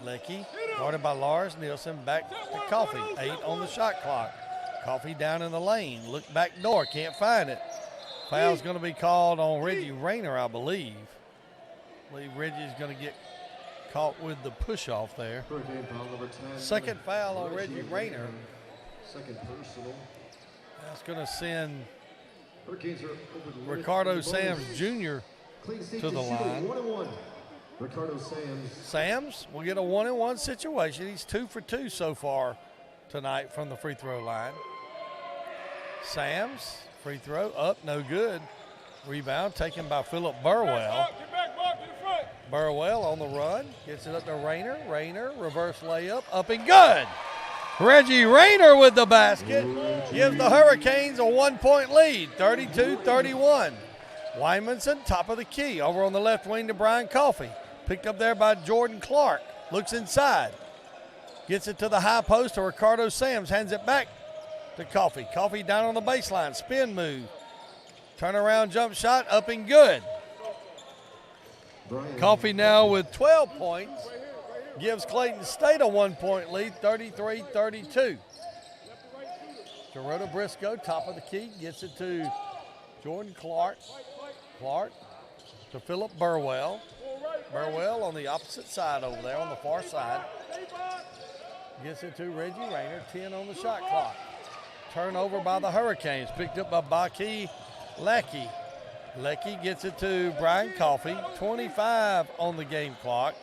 Lecky, guarded by Lars Nielsen, back to Coffey. 8 on the shot clock. Coffey down in the lane. Look back door, can't find it. Foul's going to be called on Reggie Rayner, I believe. Reggie's going to get caught with the push-off there. Hurricane foul number 10. Second foul on Reggie Rayner. Second personal. That's going to send Hurricanes are over the Ricardo limit. Sams Jr. Clayton State to the just shooting line. 1-1. Ricardo Sams. Sams will get a 1-1 situation. He's 2 for 2 so far tonight from the free throw line. Sams, free throw, up, no good. Rebound taken by Philip Burwell. Burwell on the run, gets it up to Rayner. Rayner, reverse layup, up and good. Reggie Rayner with the basket gives the Hurricanes a 1-point lead, 32-31. Wymanson, top of the key, over on the left wing to Brian Coffey. Picked up there by Jordan Clark. Looks inside. Gets it to the high post to Ricardo Sams. Hands it back to Coffey. Coffey down on the baseline. Spin move. Turnaround jump shot. Up and good. Coffey now with 12 points. Gives Clayton State a 1-point lead, 33-32. Gerardo Briscoe, top of the key. Gets it to Jordan Clark. Clark to Philip Burwell. Burwell on the opposite side over there on the far side. Gets it to Reggie Rayner, 10 on the shot clock. Turnover by the Hurricanes, picked up by Baki Lecky. Lecky gets it to Brian Coffey, 25 on the game clock.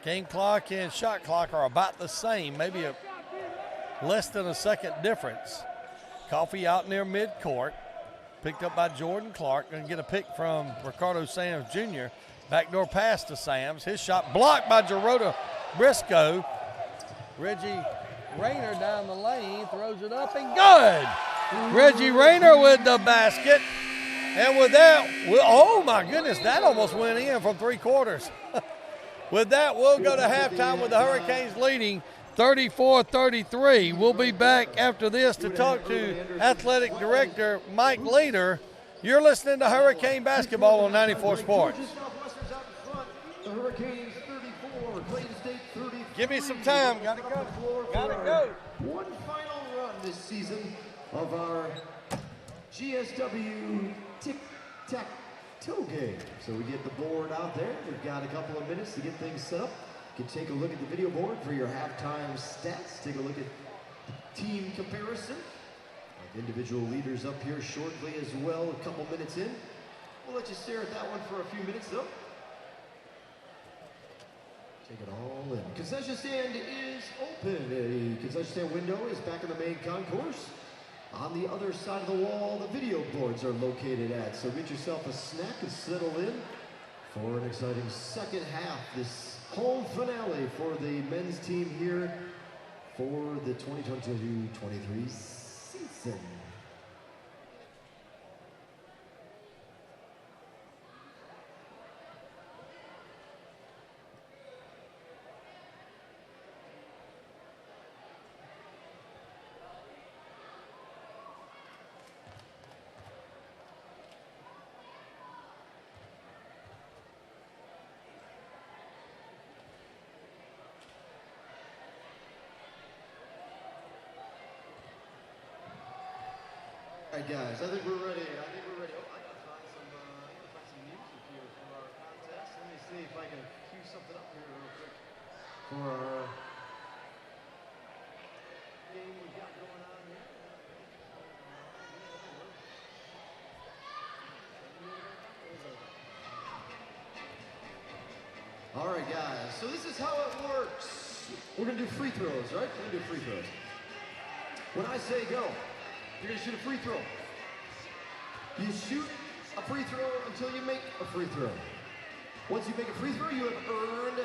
Game clock and shot clock are about the same, maybe less than a second difference. Coffey out near midcourt. Picked up by Jordan Clark. Going to get a pick from Ricardo Sams Jr. Backdoor pass to Sams. His shot blocked by Gerardo Briscoe. Reggie Rayner down the lane. Throws it up and good. Reggie Rayner with the basket. And with that, oh my goodness, that almost went in from 3 quarters. With that, we'll go to halftime with the Hurricanes leading 34-33. We'll be back after this to talk to Athletic Director Mike Leader. You're listening to Hurricane Basketball on 94 Sports. Give me some time. Gotta go. Gotta go. One final run this season of our GSW tic-tac-toe game. So we get the board out there. We've got a couple of minutes to get things set up. You can take a look at the video board for your halftime stats. Take a look at team comparison. Individual leaders up here shortly as well, a couple minutes in. We'll let you stare at that one for a few minutes though. Take it all in. Concession stand is open. A concession stand window is back in the main concourse. On the other side of the wall, the video boards are located at. So get yourself a snack and settle in for an exciting second half. This home finale for the men's team here for the 2022-23 season. All right, guys, I think we're ready. Oh, I gotta find some music here for our contest. Let me see if I can cue something up here real quick for our game we've got going on here. All right, guys. So this is how it works. We're gonna do free throws, right? We're gonna do free throws. When I say go, you're gonna shoot a free throw. You shoot a free throw until you make a free throw. Once you make a free throw, you have earned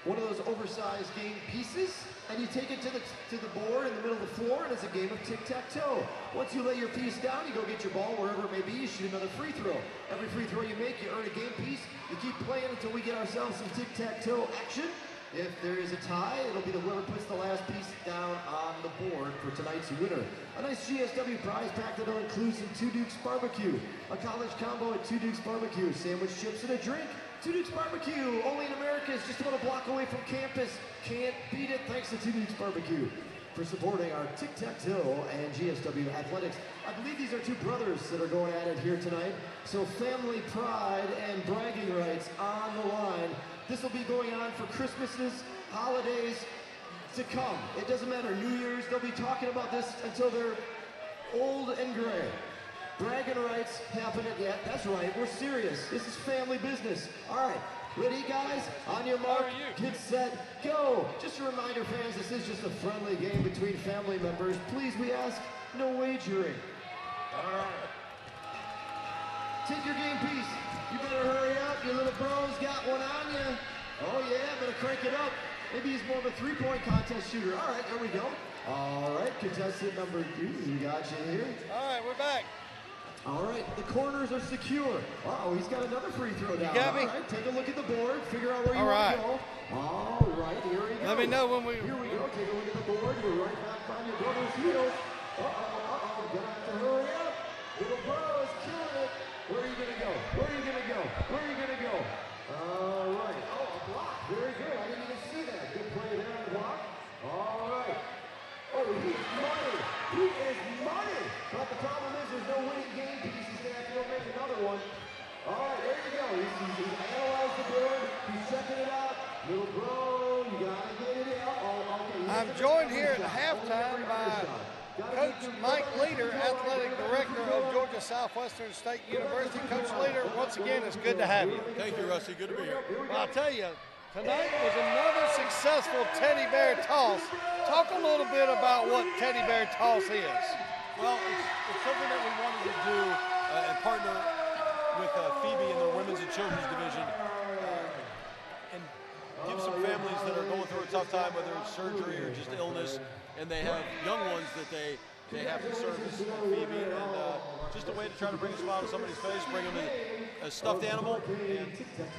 one of those oversized game pieces, and you take it to the board in the middle of the floor, and it's a game of tic-tac-toe. Once you lay your piece down, you go get your ball wherever it may be, you shoot another free throw. Every free throw you make, you earn a game piece. You keep playing until we get ourselves some tic-tac-toe action. If there is a tie, it'll be the whoever puts the last piece down on the board for tonight's winner. A nice GSW prize pack that'll include some Two Dukes barbecue, a college combo at Two Dukes barbecue, sandwich, chips, and a drink. Two Dukes barbecue, only in Americus, just about a block away from campus. Can't beat it. Thanks to Two Dukes barbecue for supporting our tic-tac-toe and GSW athletics. I believe these are two brothers that are going at it here tonight. So family pride and bragging rights on the line. This will be going on for Christmases, holidays to come. It doesn't matter, New Year's, they'll be talking about this until they're old and gray. Bragging rights happening, yeah, that's right, we're serious. This is family business. All right, ready guys? On your mark, get set, go. Just a reminder fans, this is just a friendly game between family members. Please, we ask, no wagering. All right. Take your game piece. You better hurry up, your little bro's got one on you. Oh yeah, better crank it up. Maybe he's more of a three-point contest shooter. All right, there we go. All right, contestant number 2, we got you here. All right, we're back. All right, the corners are secure. Uh-oh, he's got another free throw down. You got me? All right, take a look at the board, figure out where you All want right. to go. All right, here we go. Let me know when we... Here we go, take a look at the board. You're right back on your brother's heels. Uh-oh, gonna have to hurry up. Little bro is killing it. Where are you gonna go? Where are you gonna go? Where are you gonna go? All right, oh, a block. Very good, I didn't even see that. Good play there on the block. All right. Oh, he's money. He is money. But the problem is there's no winning game piece. He's going to have to go make another one. All right, there you go. He's analyzed the board. He's checking it out. Little bro, you got to get it out. Oh, okay. I'm joined here at halftime by Coach Mike Leader, Athletic Director of Georgia Southwestern State University. Coach Leader, once again, it's good to have you. Thank you, Rusty. Good to be here. Well, I'll tell you, tonight was another successful teddy bear toss. Talk a little bit about what teddy bear toss is. Well, it's something that we wanted to do and partner with Phoebe in their women's and children's division and give some families that are going through a tough time, whether it's surgery or just illness, and they have young ones that they have to service Phoebe, and just a way to try to bring a smile to somebody's face, bring them a stuffed animal. And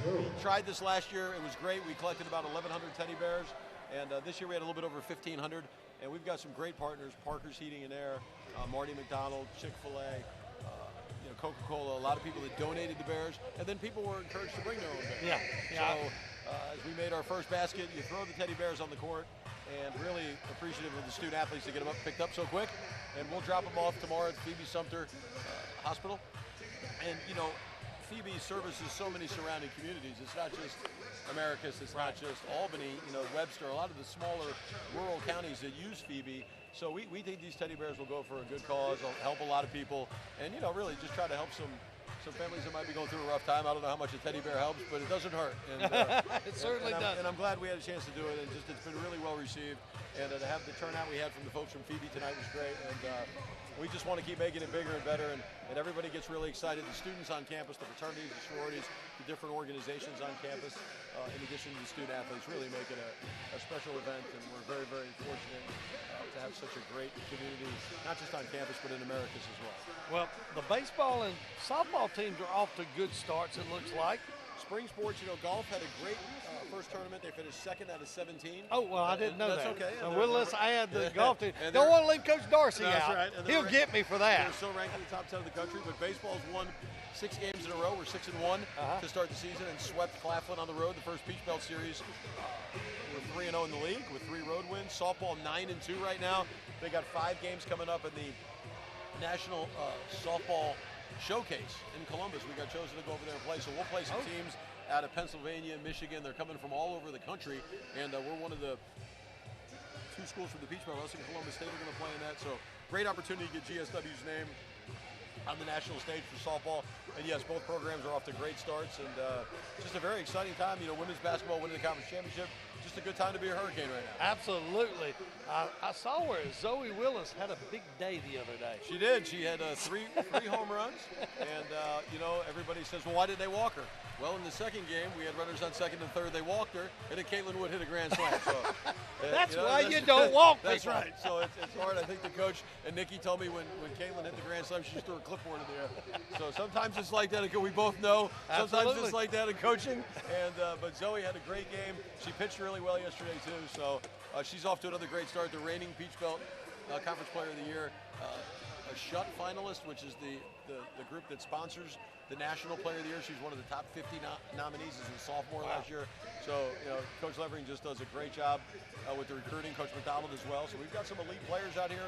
we tried this last year. It was great. We collected about 1,100 teddy bears, and this year we had a little bit over 1,500, and we've got some great partners, Parker's Heating and Air, Marty McDonald, Chick-fil-A, Coca-Cola, a lot of people that donated the bears, and then people were encouraged to bring their own bears. Yeah. So as we made our first basket, you throw the teddy bears on the court, and really appreciative of the student athletes to get them picked up so quick. And we'll drop them off tomorrow at Phoebe Sumter Hospital. And Phoebe services so many surrounding communities. It's not just Americus, it's not just Albany, Webster, a lot of the smaller rural counties that use Phoebe. So we think these teddy bears will go for a good cause, will help a lot of people, and really just try to help some families that might be going through a rough time. I don't know how much a teddy bear helps, but it doesn't hurt. And, It certainly does. And I'm glad we had a chance to do it, and just it's been really well received. And to have the turnout we had from the folks from Phoebe tonight was great. And we just want to keep making it bigger and better, and everybody gets really excited. The students on campus, the fraternities, the sororities, the different organizations on campus, in addition to the student athletes, really make it a special event. And we're very, very fortunate to have such a great community, not just on campus, but in Americus as well. Well, the baseball and softball teams are off to good starts, it looks like. Spring sports, golf had a great first tournament. They finished second out of 17. Oh, well, I didn't know That's that. okay. So let's add the golf team. And Don't want to leave Coach Darcy That's out. right. And He'll get me for that. They're still ranked in the top 10 of the country, but baseball's won 6 games in a row. We're 6-1 to start the season, and swept Claflin on the road, the first Peach Belt Series. We're 3-0 in the league with 3 road wins. Softball 9-2 right now. They got 5 games coming up in the National Softball Showcase in Columbus. We got chosen to go over there and play, so we'll play some teams out of Pennsylvania, Michigan. They're coming from all over the country, and we're one of the 2 schools from the Peach Belt. Us and Columbus State are going to play in that, so great opportunity to get GSW's name on the national stage for softball. And yes, both programs are off to great starts, and just a very exciting time. You know, women's basketball winning the conference championship. Just a good time to be a Hurricane right now. Absolutely. I saw where Zoe Willis had a big day the other day. She did. She had three home runs, and you know, everybody says, well, why did they walk her? Well, in the second game, we had runners on second and third. They walked her, and then Caitlin Wood hit a grand slam. So, that's why you don't walk people. That's right. So it's hard. I think the coach and Nikki told me when Caitlin hit the grand slam, she just threw a clipboard in the air. So sometimes it's like that. We both know. Sometimes Absolutely. it's like that in coaching. And but Zoe had a great game. She pitched really well yesterday too. So she's off to another great start. The reigning Peach Belt Conference Player of the Year. A SHUT finalist, which is the group that sponsors the National Player of the Year. She's one of the top 50 nominees as a sophomore last year. So, you know, Coach Levering just does a great job with the recruiting, Coach McDonald as well. So we've got some elite players out here,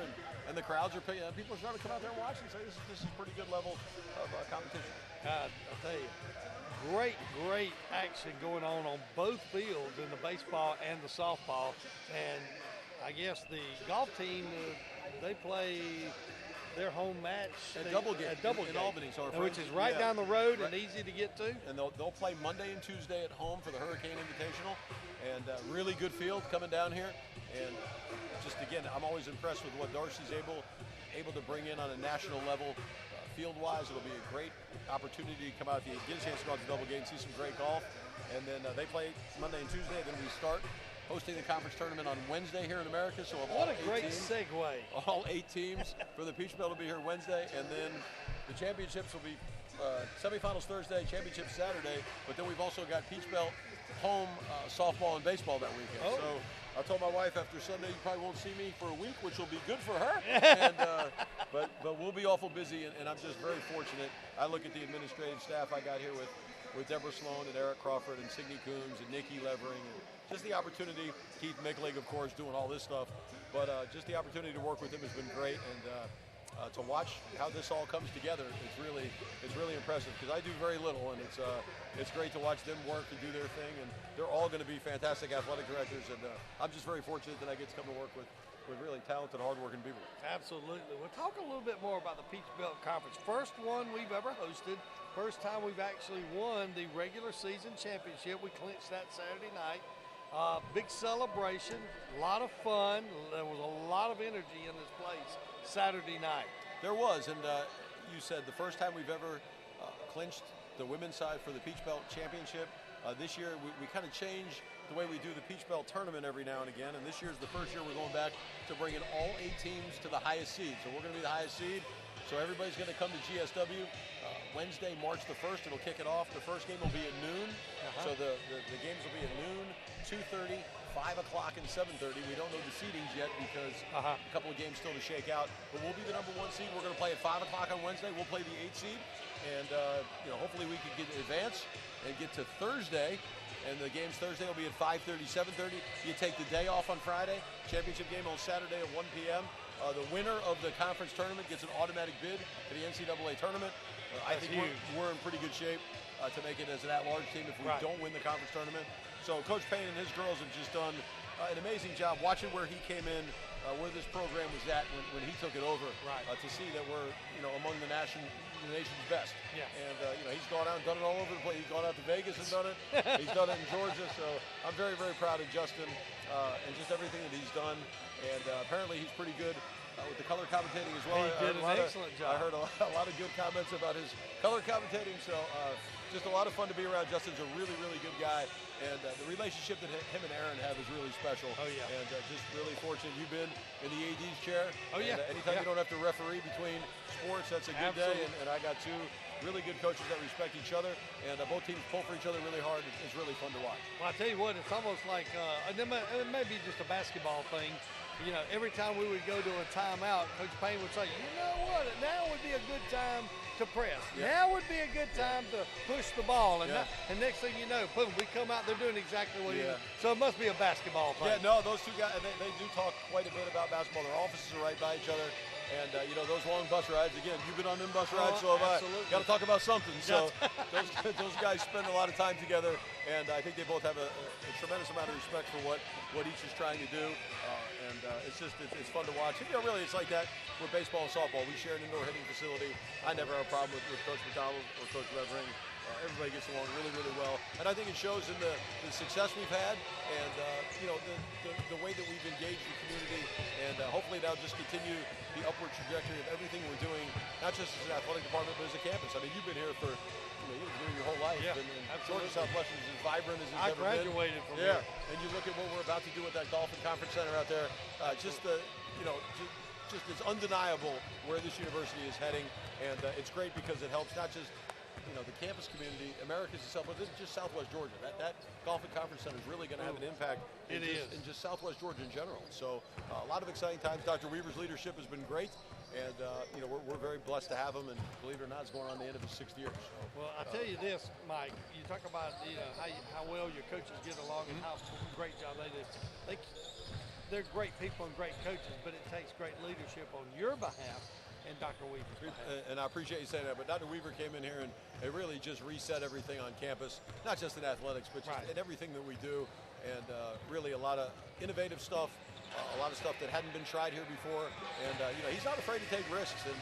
and the crowds are paying. People are starting to come out there and watch and say this is pretty good level of competition. God, I'll tell you, great action going on both fields in the baseball and the softball. And I guess the golf team, they play their home match at Doublegate in Albany, so which is right down the road and easy to get to. And they'll play Monday and Tuesday at home for the Hurricane Invitational, and really good field coming down here. And just again, I'm always impressed with what Darcy's able to bring in on a national level. Field-wise, it'll be a great opportunity to come out if you get a chance to go out to Doublegate and see some great golf. And then they play Monday and Tuesday. Then we start hosting the conference tournament on Wednesday here in Americus. So what a great segue. All 8 teams for the Peach Belt will be here Wednesday, and then the championships will be semifinals Thursday, championships Saturday. But then we've also got Peach Belt home softball and baseball that weekend. So I told my wife after Sunday, you probably won't see me for a week, which will be good for her. And, but we'll be awful busy, and I'm just very fortunate. I look at the administrative staff I got here with Deborah Sloan and Eric Crawford and Signe Coombs and Nikki Levering, and just the opportunity, Keith Micklig, of course, doing all this stuff, but just the opportunity to work with him has been great, and to watch how this all comes together, it's really impressive, because I do very little, and it's great to watch them work and do their thing, and they're all going to be fantastic athletic directors, and I'm just very fortunate that I get to come to work with really talented, hardworking people. Absolutely. We'll talk a little bit more about the Peach Belt Conference. First one we've ever hosted. First time we've actually won the regular season championship. We clinched that Saturday night. Big celebration, a lot of fun. There was a lot of energy in this place Saturday night. There was, and you said the first time we've ever clinched the women's side for the Peach Belt Championship. This year we kind of changed the way we do the Peach Belt tournament every now and again, and this year's the first year we're going back to bringing all 8 teams to the highest seed. So we're going to be the highest seed. So everybody's going to come to GSW Wednesday, March the 1st. It'll kick it off. The first game will be at noon. So the games will be at noon, 2:30, 5 o'clock, and 7:30. We don't know the seedings yet because a couple of games still to shake out. But we'll be the number 1 seed. We're going to play at 5 o'clock on Wednesday. We'll play the 8 seed. And you know, hopefully we can get advance and get to Thursday. And the games Thursday will be at 5:30, 7:30. You take the day off on Friday. Championship game on Saturday at 1 p.m. The winner of the conference tournament gets an automatic bid for the NCAA tournament. I think we're in pretty good shape to make it as an at-large team if we don't win the conference tournament. So Coach Payne and his girls have just done an amazing job watching where he came in, where this program was at when he took it over, to see that we're among the nation's best. Yeah. And he's gone out and done it all over the place. He's gone out to Vegas and done it. He's done it in Georgia. So I'm very, very proud of Justin and just everything that he's done. And apparently he's pretty good with the color commentating as well. He did an excellent job. I heard a lot of good comments about his color commentating. So just a lot of fun to be around. Justin's a really, really good guy. And the relationship that him and Aaron have is really special. Oh, yeah. And just really fortunate. You've been in the AD's chair. Oh, yeah. And anytime you don't have to referee between sports, that's a good day. And I got 2 really good coaches that respect each other. And both teams pull for each other really hard. It's really fun to watch. Well, I tell you what, it's almost like, it may be just a basketball thing. You know, every time we would go to a timeout, Coach Payne would say, you know what, now would be a good time to press. Yeah. Now would be a good time to push the ball. And, and next thing you know, boom, we come out, they're doing exactly what he did. So it must be a basketball thing. Yeah, no, those 2 guys, they do talk quite a bit about basketball. Their offices are right by each other. And, you know, those long bus rides, again, you've been on them bus rides, so have I. Absolutely. Got to talk about something. So those guys spend a lot of time together, and I think they both have a tremendous amount of respect for what each is trying to do. It's fun to watch. And, you know, really, it's like that with baseball and softball. We share an indoor hitting facility. I never have a problem with Coach McDonald or Coach Levering. Everybody gets along really, really well. And I think it shows in the success we've had and, you know, the way that we've engaged the community. And hopefully that'll just continue the upward trajectory of everything we're doing, not just as an athletic department, but as a campus. I mean, you've been here for, you've been here your whole life. Yeah, and absolutely. Georgia Southwestern is as vibrant as it's I ever been. graduated from here. And you look at what we're about to do with that Golf and Conference Center out there, just it's undeniable where this university is heading. And it's great because it helps not just, you know, the campus community, Americus itself, but this is just Southwest Georgia. That Golf and Conference Center is really going to have an impact in just Southwest Georgia in general. So a lot of exciting times. Dr. Weaver's leadership has been great, and you know, we're very blessed to have him. And believe it or not, it's going on the end of his 6th year. So, well, I tell you this, Mike. You talk about, you know, how well your coaches get along and how great job they do. They're great people and great coaches, but it takes great leadership on your behalf. And Dr. Weaver. And I appreciate you saying that, but Dr. Weaver came in here and it really just reset everything on campus, not just in athletics, but just in everything that we do, and really a lot of innovative stuff, a lot of stuff that hadn't been tried here before, and you know, he's not afraid to take risks, and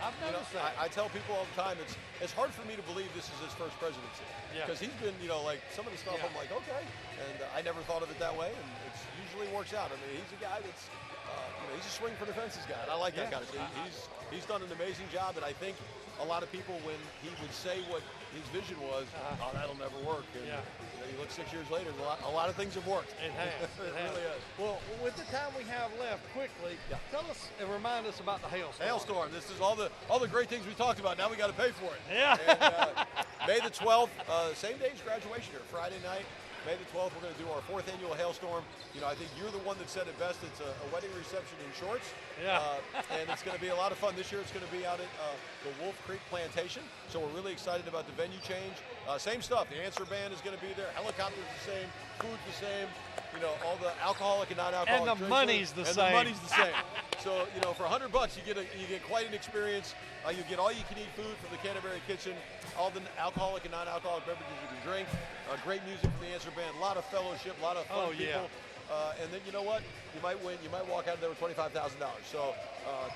I've noticed that. I tell people all the time, it's hard for me to believe this is his first presidency, because he's been, you know, like some of the stuff I'm like, okay, and I never thought of it that way, and it usually works out. I mean, he's a guy that's, you know, he's a swing for the fences guy. And I like that kind of thing. He's done an amazing job, and I think a lot of people, when he would say what his vision was, oh, that'll never work. And you know, you look 6 years later, a lot of things have worked. It has. It really has. Well, with the time we have left, quickly, tell us and remind us about the hailstorm. Hailstorm. This is all the great things we talked about. Now we got to pay for it. Yeah. And, May the 12th, same day as graduation here, Friday night. May the 12th, we're going to do our 4th annual hailstorm. You know, I think you're the one that said it best. It's a wedding reception in shorts. Yeah. And it's going to be a lot of fun. This year it's going to be out at the Wolf Creek Plantation. So we're really excited about the venue change. Same stuff. The answer band is going to be there. Helicopter's the same. Food's the same. You know, all the alcoholic and non-alcoholic drinks. And the money's the same. And the money's the same. So, you know, for $100, you get quite an experience. You get all you can eat food from the Canterbury Kitchen, all the alcoholic and non-alcoholic beverages you can drink, great music from the answer band, a lot of fellowship, a lot of fun people. And then you know what? You might win. You might walk out of there with $25,000. So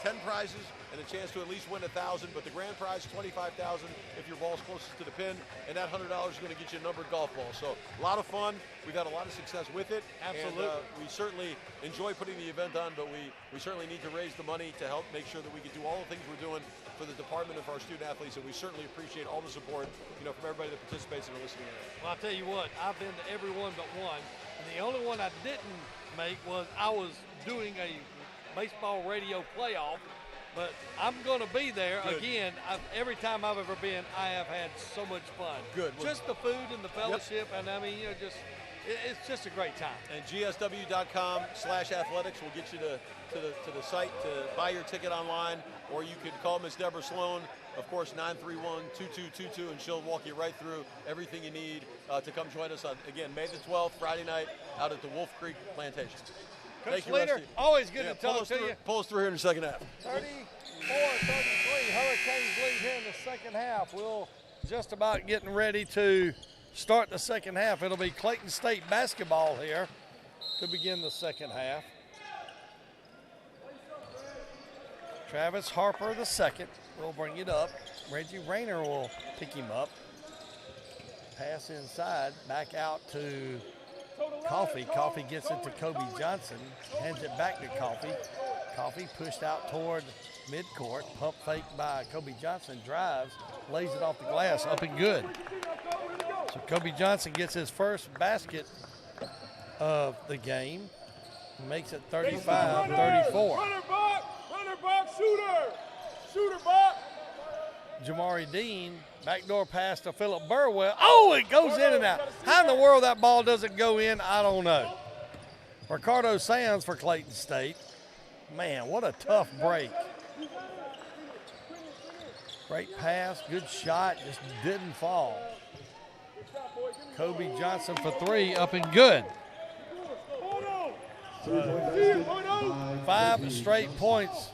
10 prizes and a chance to at least win $1,000. But the grand prize, $25,000 if your ball's closest to the pin, and that $100 is going to get you a numbered golf ball. So a lot of fun. We've had a lot of success with it. Absolutely. And we certainly enjoy putting the event on, but we certainly need to raise the money to help make sure that we can do all the things we're doing for the department and for our student athletes, and we certainly appreciate all the support, you know, from everybody that participates and are listening in. Well, I'll tell you what, I've been to every one but one, and the only one I didn't make was I was doing a baseball radio playoff, but I'm going to be there. Good. Again. Every time I've ever been, I have had so much fun. Good. Just the food and the fellowship, and I mean, you know, it's just a great time. And gsw.com/athletics will get you to the site to buy your ticket online, or you could call Miss Deborah Sloan, of course, 931-2222, and she'll walk you right through everything you need to come join us on, again, May the 12th, Friday night, out at the Wolf Creek Plantation. Coach Thank you, Leader, Rusty. always good to talk to you. Pull us through here in the second half. 34-33, Hurricanes lead here in the second half. We'll just about getting ready to start the second half. It'll be Clayton State basketball here to begin the second half. Travis Harper the second will bring it up. Reggie Rayner will pick him up. Pass inside, back out to Coffee. Coffee gets it to Kobe Johnson, hands it back to Coffee. Coffee pushed out toward midcourt, pump fake by Kobe Johnson, drives, lays it off the glass, up and good. So Kobe Johnson gets his first basket of the game, makes it 35-34. Runner box, shooter box. Jamari Dean, backdoor pass to Philip Burwell. Oh, it goes in and out. How in the world that ball doesn't go in, I don't know. Ricardo Sands for Clayton State. Man, what a tough break. Great pass, good shot, just didn't fall. Kobe Johnson for three, up and good. 5 straight points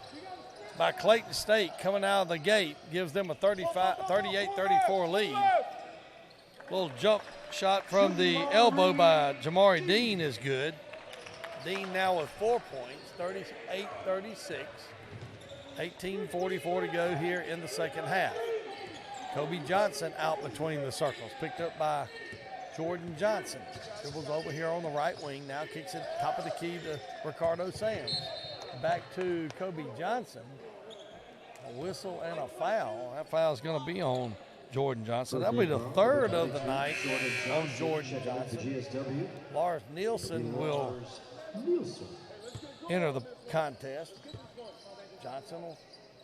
by Clayton State coming out of the gate. Gives them a 38-34 lead. Little jump shot from the elbow by Jamari Dean is good. Dean now with 4 points, 38-36. 18:44 to go here in the second half. Kobe Johnson out between the circles, picked up by Jordan Johnson. Dribbles over here on the right wing, now kicks it top of the key to Ricardo Sands. Back to Kobe Johnson. A whistle and a foul. That foul is going to be on Jordan Johnson. That'll be the third of the night on Jordan Johnson. Lars Nielsen will enter the contest. Johnson will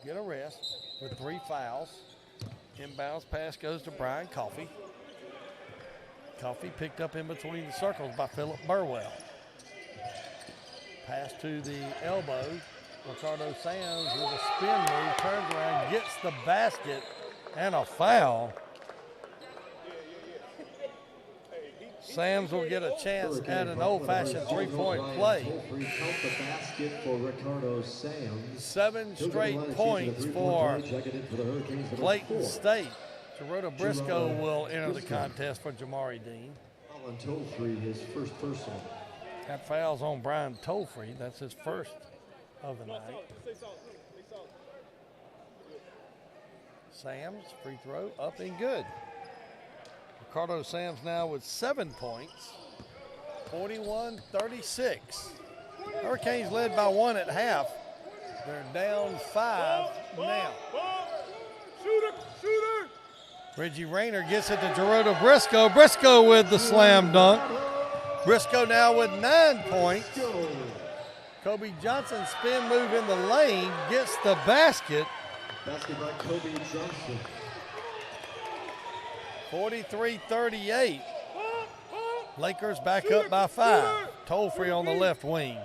get a rest with 3 fouls. Inbounds pass goes to Brian Coffey. Coffey picked up in between the circles by Philip Burwell. Pass to the elbow. Ricardo Sands with a spin move, turns around, gets the basket, and a foul. Sams will get a chance at an old-fashioned three-point play. 7 straight points for Clayton State. Gerardo Briscoe will enter the contest for Jamari Dean. His first personal. That foul's on Brian Tolfrey. That's his first of the night. Sams, free throw, up and good. Ricardo Sams now with 7 points, 41-36. Hurricanes led by 1 at half. They're down 5 now. Reggie Rayner gets it to Gerardo Briscoe. Briscoe with the slam dunk. Briscoe now with 9 points. Kobe Johnson spin move in the lane, gets the basket. Basket by Kobe Johnson. 43-38. Lakers back up by 5. Toll-free on the left wing.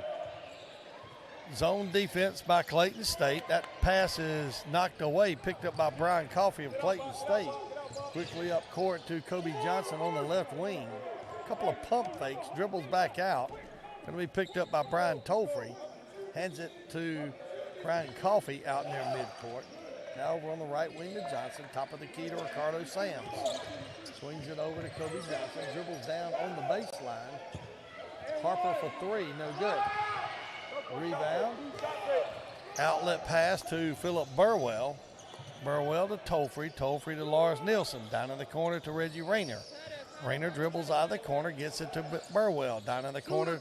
Zone defense by Clayton State. That pass is knocked away, picked up by Brian Coffey of Clayton State. Quickly up court to Kobe Johnson on the left wing. A couple of pump fakes, dribbles back out. Going to be picked up by Brian Tollfree. Hands it to Brian Coffey out near midcourt. Now over on the right wing to Johnson. Top of the key to Ricardo Sams. Swings it over to Kobe Johnson. Dribbles down on the baseline. Harper for 3, no good. Rebound. Outlet pass to Philip Burwell. Burwell to Tollfree. Tollfree to Lars Nielsen. Down in the corner to Reggie Rayner. Rayner dribbles out of the corner, gets it to Burwell. Down in the corner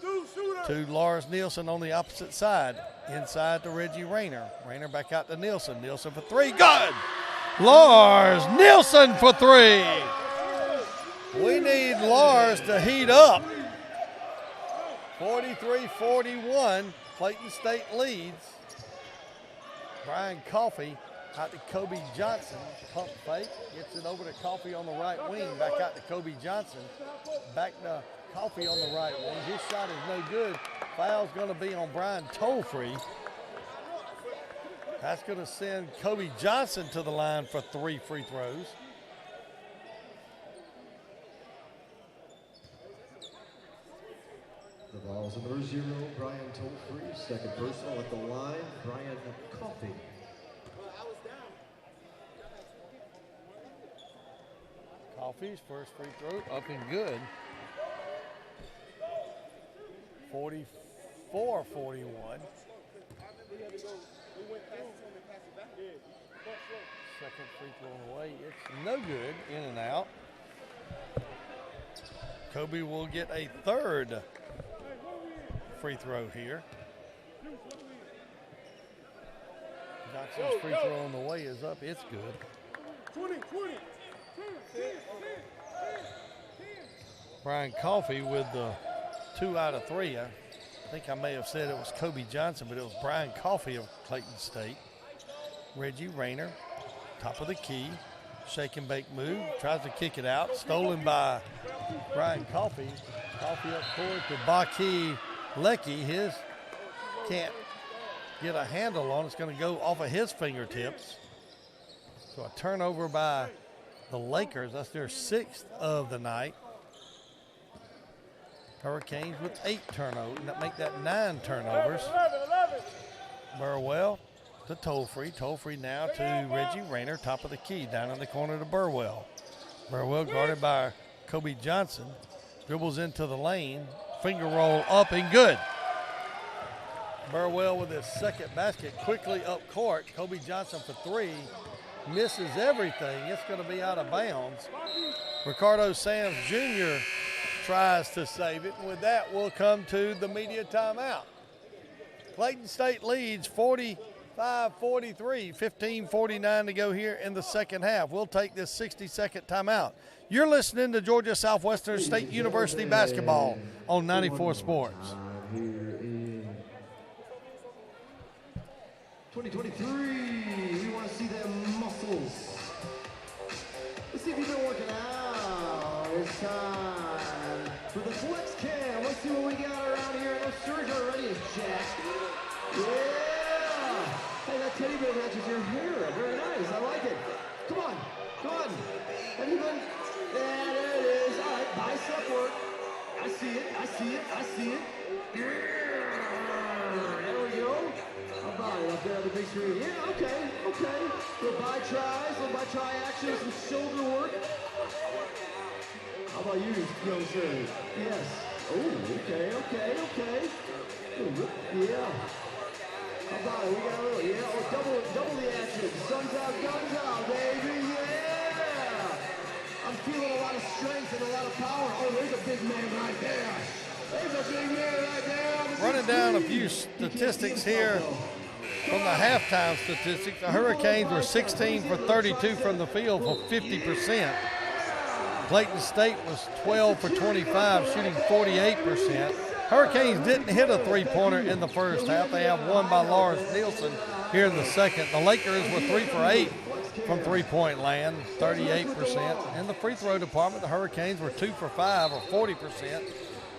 to Lars Nielsen on the opposite side. Inside to Reggie Rayner. Rayner back out to Nielsen. Nielsen for 3. Good! Lars Nielsen for 3. We need Lars to heat up. 43-41. Clayton State leads. Brian Coffey out to Kobe Johnson. Pump fake. Gets it over to Coffey on the right wing. Back out to Kobe Johnson. Back to Coffey on the right wing. His shot is no good. Foul's going to be on Brian Tollfree. That's going to send Kobe Johnson to the line for 3 free throws. The ball's number 0, Brian Tollfree. Second personal at the line, Brian Coffey. Coffey's first free throw up and good. 44-41. Second free throw away. It's no good. In and out. Kobe will get a third free throw here. Johnson's free throw on the way is up. It's good. Brian Coffey with the 2 out of 3. I think I may have said it was Kobe Johnson, but it was Brian Coffey of Clayton State. Reggie Rayner, top of the key. Shake and bake move. Tries to kick it out. Stolen by Brian Coffey. Coffey up court to Baki Lecky. His can't get a handle on. It's going to go off of his fingertips. So a turnover by the Lakers. That's their 6th of the night. Hurricanes with 8 turnovers. That make that 9 turnovers. Burwell to Tollfree. Tollfree now to Reggie Rayner, top of the key, down in the corner to Burwell. Burwell guarded by Kobe Johnson. Dribbles into the lane. Finger roll up and good. Burwell with his second basket quickly up court. Kobe Johnson for three. Misses everything. It's going to be out of bounds. Ricardo Sams Jr. tries to save it. And with that, we'll come to the media timeout. Clayton State leads 45-43, 15:49 to go here in the second half. We'll take this 60-second timeout. You're listening to Georgia Southwestern State University basketball on 94 Sports. Here in 2023, we want to see them muscles. Let's see if you've been working out. It's time for the flex cam. Let's see what we got around here. No surge already, Jack. Yeah! Hey, that teddy bear matches your hair. Very nice. I like it. Come on. Come on. Have you been? Yeah, there it is. All right, bicep work. I see it. I see it. I see it. Yeah. There we go. How about it up there on the big screen? Yeah, okay. Okay. Little by try action, some shoulder work. How about you, young sir? Yes. Oh, okay. Ooh, yeah. How about it? We got a little, yeah. Oh, double the action. Sun's out, guns out, baby. Yeah. I'm feeling a lot of strength and a lot of power. Oh, there's a big man right there. There's a big man right there. Running down a few statistics here from the halftime statistics. The Hurricanes were 16 for 32 from the field for 50%. Clayton State was 12 for 25, shooting 48%. Hurricanes didn't hit a three-pointer in the first half. They have one by Lawrence Nielsen here in the second. The Lakers were 3 for 8 from three-point land, 38%. In the free throw department, the Hurricanes were 2 for 5 or 40%.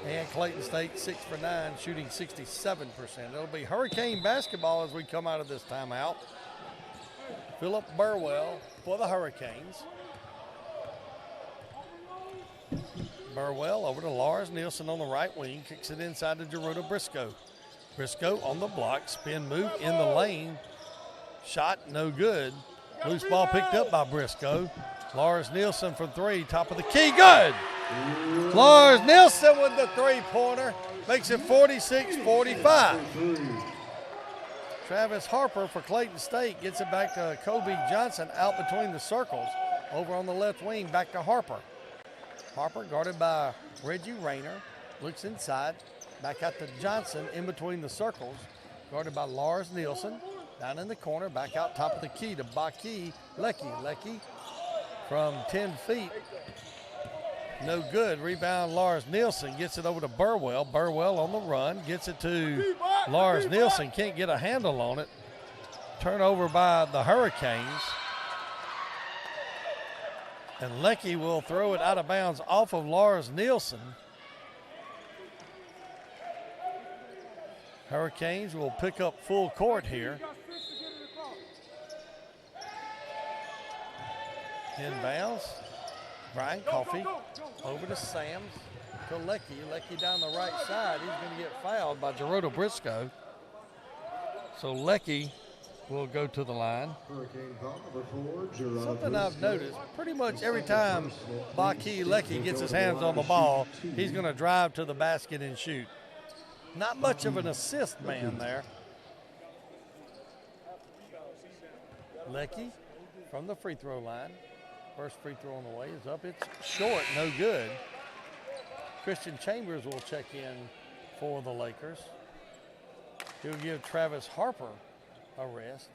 And Clayton State 6 for 9, shooting 67%. It'll be Hurricane basketball as we come out of this timeout. Philip Burwell for the Hurricanes. Burwell over to Lars Nielsen on the right wing, kicks it inside to Gerudo Briscoe. Briscoe on the block, spin move in the lane. Shot no good. Loose ball picked up by Briscoe. Lars Nielsen for three, top of the key, good! Lars Nielsen with the three-pointer, makes it 46-45. Travis Harper for Clayton State gets it back to Kobe Johnson out between the circles. Over on the left wing, back to Harper. Harper guarded by Reggie Rayner, looks inside, back out to Johnson in between the circles, guarded by Lars Nielsen, down in the corner, back out top of the key to Baki Lecky from 10 feet. No good. Rebound Lars Nielsen gets it over to Burwell. Burwell on the run, gets it to Lars Nielsen, can't get a handle on it. Turnover by the Hurricanes. And Lecky will throw it out of bounds off of Lars Nielsen. Hurricanes will pick up full court here. Inbounds. Brian Coffey over to Sams to Lecky. Lecky down the right side. He's going to get fouled by Gerudo Briscoe. So Lecky will go to the line. Something I've noticed, pretty much every time Baki Lecky gets his hands on the ball, he's going to drive to the basket and shoot. Not much of an assist man there. Lecky from the free throw line. First free throw on the way is up. It's short, no good. Christian Chambers will check in for the Lakers. He'll give Travis Harper a rest.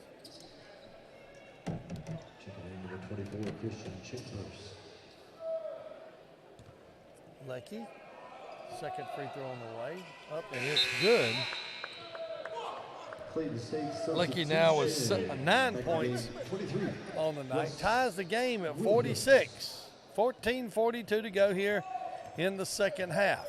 Checking in number 24, Christian Chambers. Lecky, second free throw on the way. Up and it's good. Lecky now with 9 points on the night. Ties the game at 46. 14:42 to go here in the second half.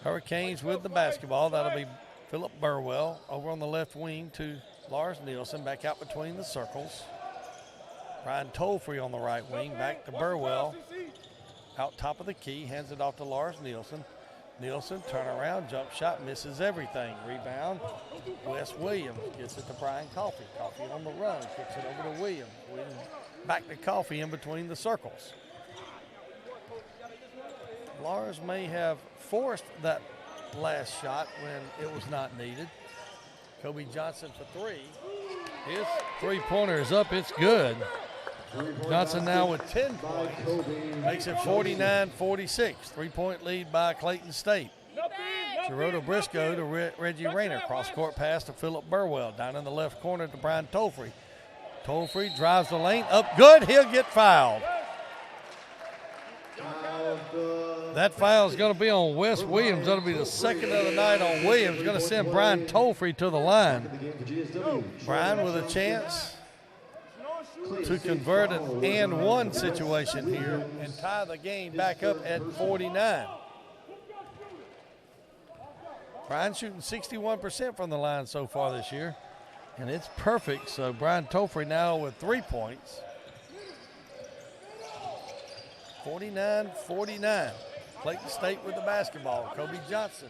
Hurricanes with the basketball. That'll be Philip Burwell over on the left wing to Lars Nielsen, back out between the circles. Ryan Tollfree on the right wing, back to Burwell. Out top of the key, hands it off to Lars Nielsen. Nielsen, turnaround, jump shot, misses everything. Rebound, Wes Williams gets it to Brian Coffey. Coffey on the run, kicks it over to Williams. Williams back to Coffey in between the circles. Lars may have forced that last shot when it was not needed. Kobe Johnson for three. His three-pointer is up, it's good. Johnson now with 10 points, makes it 49-46. Three-point lead by Clayton State. Gerardo Briscoe to Reggie Rayner. Cross-court pass to Philip Burwell. Down in the left corner to Brian Tolfrey. Tolfrey drives the lane, up good, he'll get fouled. That foul is going to be on Wes Williams. That'll be the second of the night on Williams. Going to send Brian Tolfrey to the line. Brian with a chance to convert an and one situation here and tie the game back up at 49. Brian shooting 61% from the line so far this year, and it's perfect. So Brian Tolfrey now with 3 points. 49-49. Clayton State with the basketball. Kobe Johnson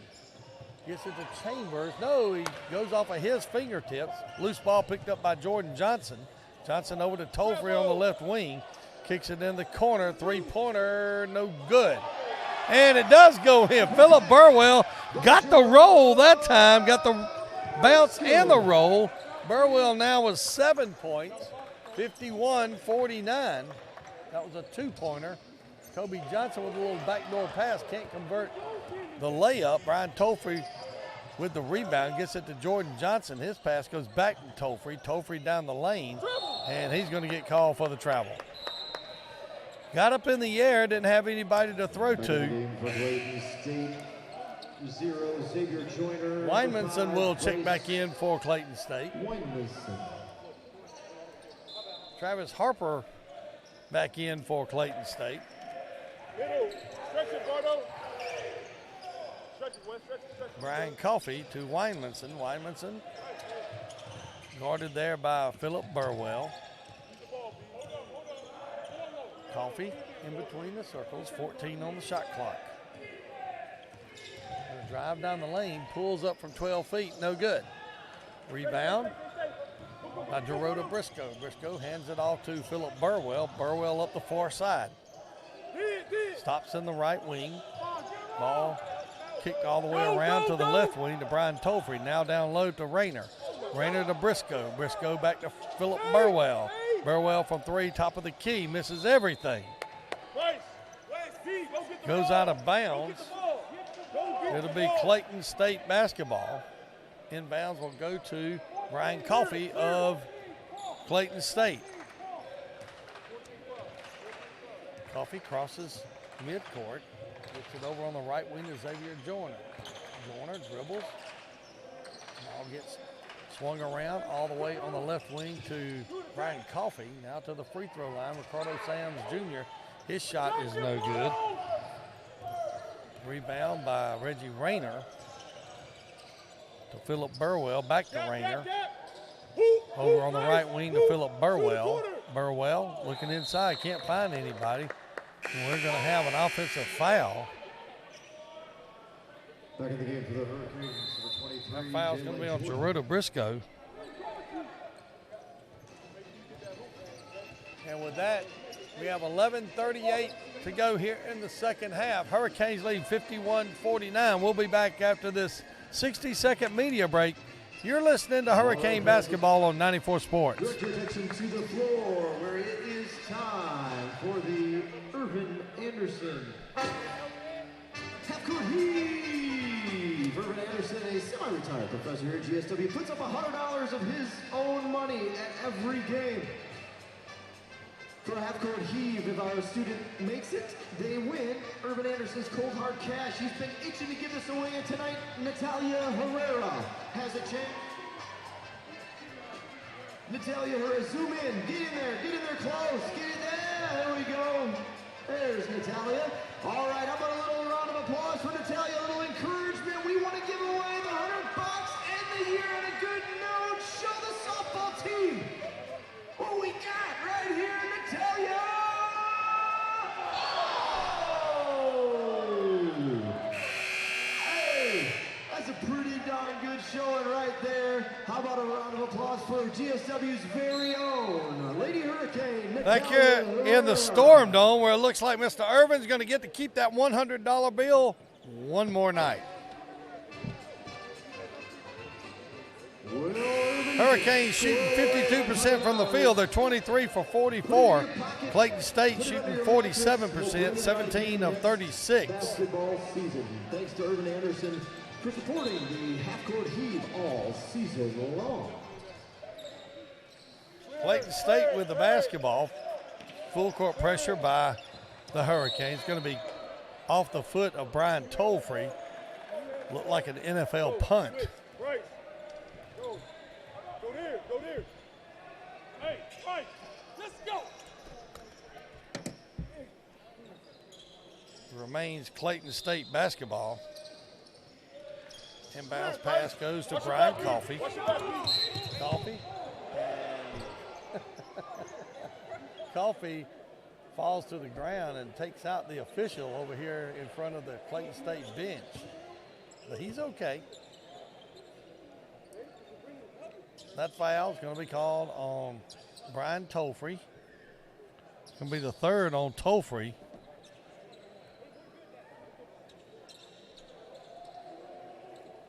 gets it to Chambers. No, he goes off of his fingertips. Loose ball picked up by Jordan Johnson. Johnson over to Tolfrey on the left wing. Kicks it in the corner. Three-pointer, no good. And it does go in. Philip Burwell got the roll that time. Got the bounce and the roll. Burwell now with 7 points. 51-49. That was a two-pointer. Kobe Johnson with a little backdoor pass. Can't convert the layup. Brian Tolfrey with the rebound. Gets it to Jordan Johnson. His pass goes back to Tolfrey. Tolfrey down the lane. And he's going to get called for the travel. Got up in the air. Didn't have anybody to throw to. Weinmanson will check back in for Clayton State. Travis Harper back in for Clayton State. Brian Coffey to Weinmanson. Weinmanson guarded there by Philip Burwell. Coffey in between the circles, 14 on the shot clock. Gonna drive down the lane, pulls up from 12 feet, no good. Rebound by Gerardo Briscoe. Briscoe hands it off to Philip Burwell. Burwell up the far side. Stops in the right wing. Ball kicked all the way around to the left wing to Brian Tolfrey. Now down low to Rayner. Rayner to Briscoe. Briscoe back to Philip Burwell. Burwell from three, top of the key, misses everything. Goes out of bounds. It'll be Clayton State basketball. Inbounds will go to Brian Coffey of Clayton State. Coffey crosses midcourt. Gets it over on the right wing to Xavier Joyner. Joyner dribbles. Ball gets swung around all the way on the left wing to Brian Coffey. Now to the free throw line. Ricardo Sams Jr. His shot is no good. Rebound by Reggie Rayner to Philip Burwell. Back to Rayner. Over on the right wing to Philip Burwell. Burwell looking inside. Can't find anybody. And we're going to have an offensive foul. Back in the game for the Hurricanes, number 23. That foul's going to be on Gerardo Briscoe. And with that, we have 11:38 to go here in the second half. Hurricanes lead 51-49. We'll be back after this 60-second media break. You're listening to Hurricane Basketball on 94 Sports. Direct your attention to the floor where it is time for the Irvin Anderson half-court heave. Irvin Anderson, a semi-retired professor here at GSW, puts up $100 of his own money at every game. For a half-court heave, if our student makes it, they win Irvin Anderson's cold hard cash. He's been itching to give this away, and tonight, Natalia Herrera has a chance. Natalia Herrera, zoom in, get in there close, get in there, there we go. There's Natalia. All right, how about a little round of applause for Natalia, a little encouragement. We want to give away the $100 and the year on a good note. Show the softball team what we got right here, Natalia. Oh! is a pretty darn good showing right there. How about a round of applause for GSW's very own Lady Hurricane. Back here in the Storm Dome, where it looks like Mr. Irvin's going to get to keep that $100 bill one more night. Hurricanes shooting 52% from the field. They're 23 for 44. Clayton State shooting 47%, 17 of 36. Basketball season. Thanks to Irvin Anderson for supporting the half-court heave all season long. Clayton State with the basketball. Full court pressure by the Hurricanes. Going to be off the foot of Brian Tolfree. Looked like an NFL punt. Right. Go there. Go there. Hey, Mike, let's go. Remains Clayton State basketball. Inbounds pass goes to Brian Coffey. Coffey. Coffey falls to the ground and takes out the official over here in front of the Clayton State bench. But he's okay. That foul is going to be called on Brian Tolfree. It's going to be the third on Tolfree.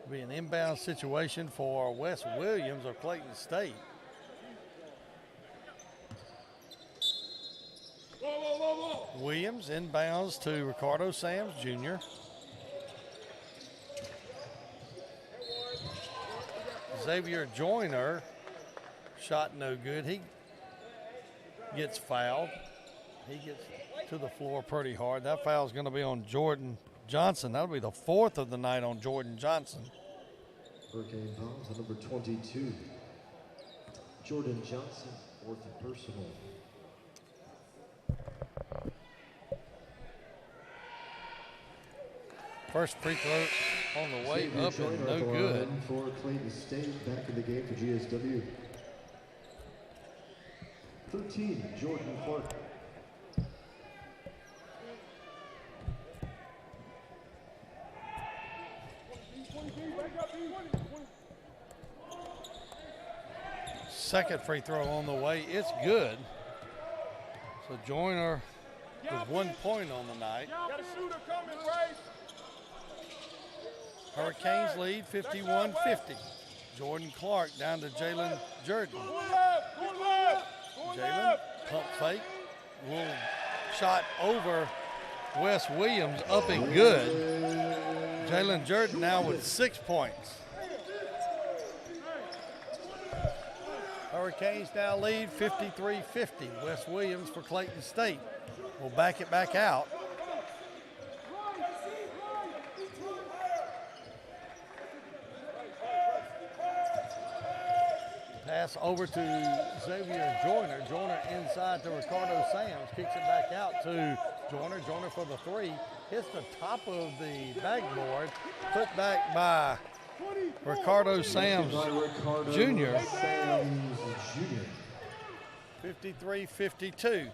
It'll be an inbound situation for Wes Williams of Clayton State. Williams inbounds to Ricardo Sams Jr. Xavier Joyner, shot no good. He gets fouled. He gets to the floor pretty hard. That foul is going to be on Jordan Johnson. That'll be the fourth of the night on Jordan Johnson. Hurricane fouls on number 22. Jordan Johnson, fourth personal. First free throw on the way up and no good. For Clayton State, back in the game for GSW. 13, Jordan Clark. Second free throw on the way. It's good. So Joyner with 1 point on the night. Got a shooter coming, Bryce. Hurricanes lead 51-50. Jordan Clark down to Jalen Jordan. Jalen, pump fake. Little shot over Wes Williams, up and good. Jalen Jordan now with 6 points. Hurricanes now lead 53-50. Wes Williams for Clayton State will back it back out. Pass over to Xavier Joyner. Joyner inside to Ricardo Sams. Kicks it back out to Joyner. Joyner for the three. Hits the top of the backboard. Put back by Ricardo Sams Jr. 53-52.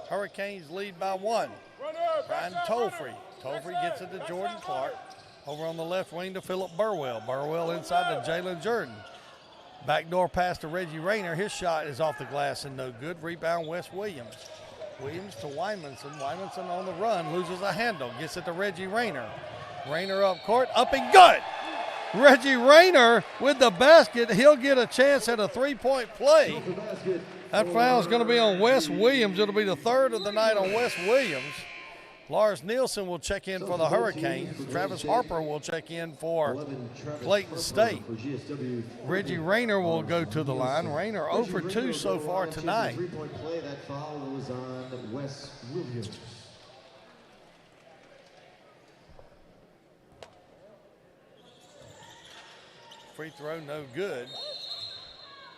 Hurricanes lead by 1. Brian Tolfree. Tolfree gets it to Jordan Clark. Over on the left wing to Philip Burwell. Burwell inside to Jalen Jordan. Backdoor pass to Reggie Rayner. His shot is off the glass and no good. Rebound Wes Williams. Williams to Wymanson. Wymanson on the run. Loses a handle. Gets it to Reggie Rayner. Rayner up court. Up and good. Reggie Rayner with the basket. He'll get a chance at a three-point play. That foul is going to be on Wes Williams. It'll be the third of the night on Wes Williams. Lars Nielsen will check in for the Hurricanes. Travis Harper will check in for Clayton State. Reggie Rayner will go to the line. Rayner 0 for 2 so far tonight. Three-point play. That foul was on Wes Williams. Free throw, no good.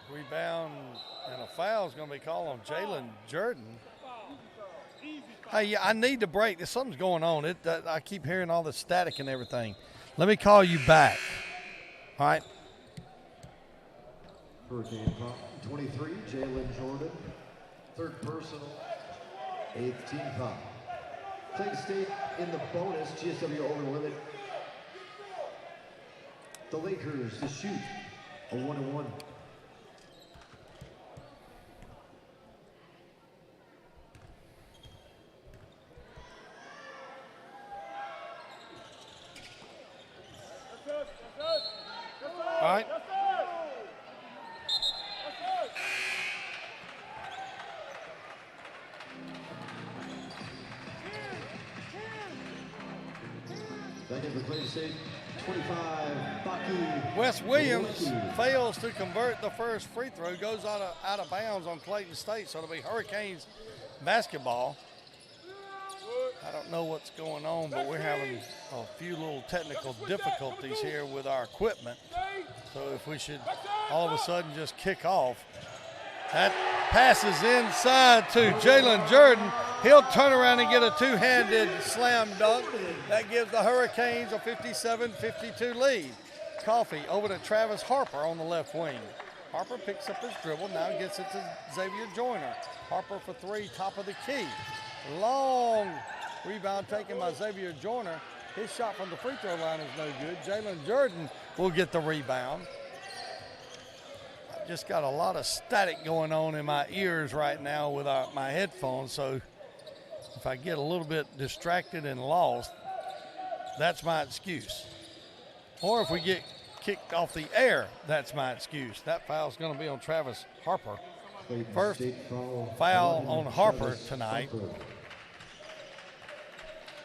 Rebound and a foul is going to be called on Jalen Jordan. Hey, I need to break. Something's going on. I keep hearing all the static and everything. Let me call you back. All right. Hurricane 23, Jalen Jordan. Third personal, 8th team foul. Clayton State in the bonus, GSW over the limit. the Lakers to shoot a 1-1. All right. Back in for Clayton State, 25, Baki. Wes Williams fails to convert the first free throw, goes out of bounds on Clayton State, so it'll be Hurricanes basketball. I don't know what's going on, but we're having a few little technical difficulties here with our equipment. So if we should all of a sudden just kick off. That passes inside to Jalen Jordan. He'll turn around and get a two-handed slam dunk. That gives the Hurricanes a 57-52 lead. Coffee over to Travis Harper on the left wing. Harper picks up his dribble, now gets it to Xavier Joyner. Harper for three, top of the key. Long rebound taken by Xavier Joyner. His shot from the free throw line is no good. Jalen Jordan will get the rebound. I've just got a lot of static going on in my ears right now with my headphones, so if I get a little bit distracted and lost, that's my excuse. Or if we get kicked off the air, that's my excuse. That foul's going to be on Travis Harper. First foul on Harper tonight.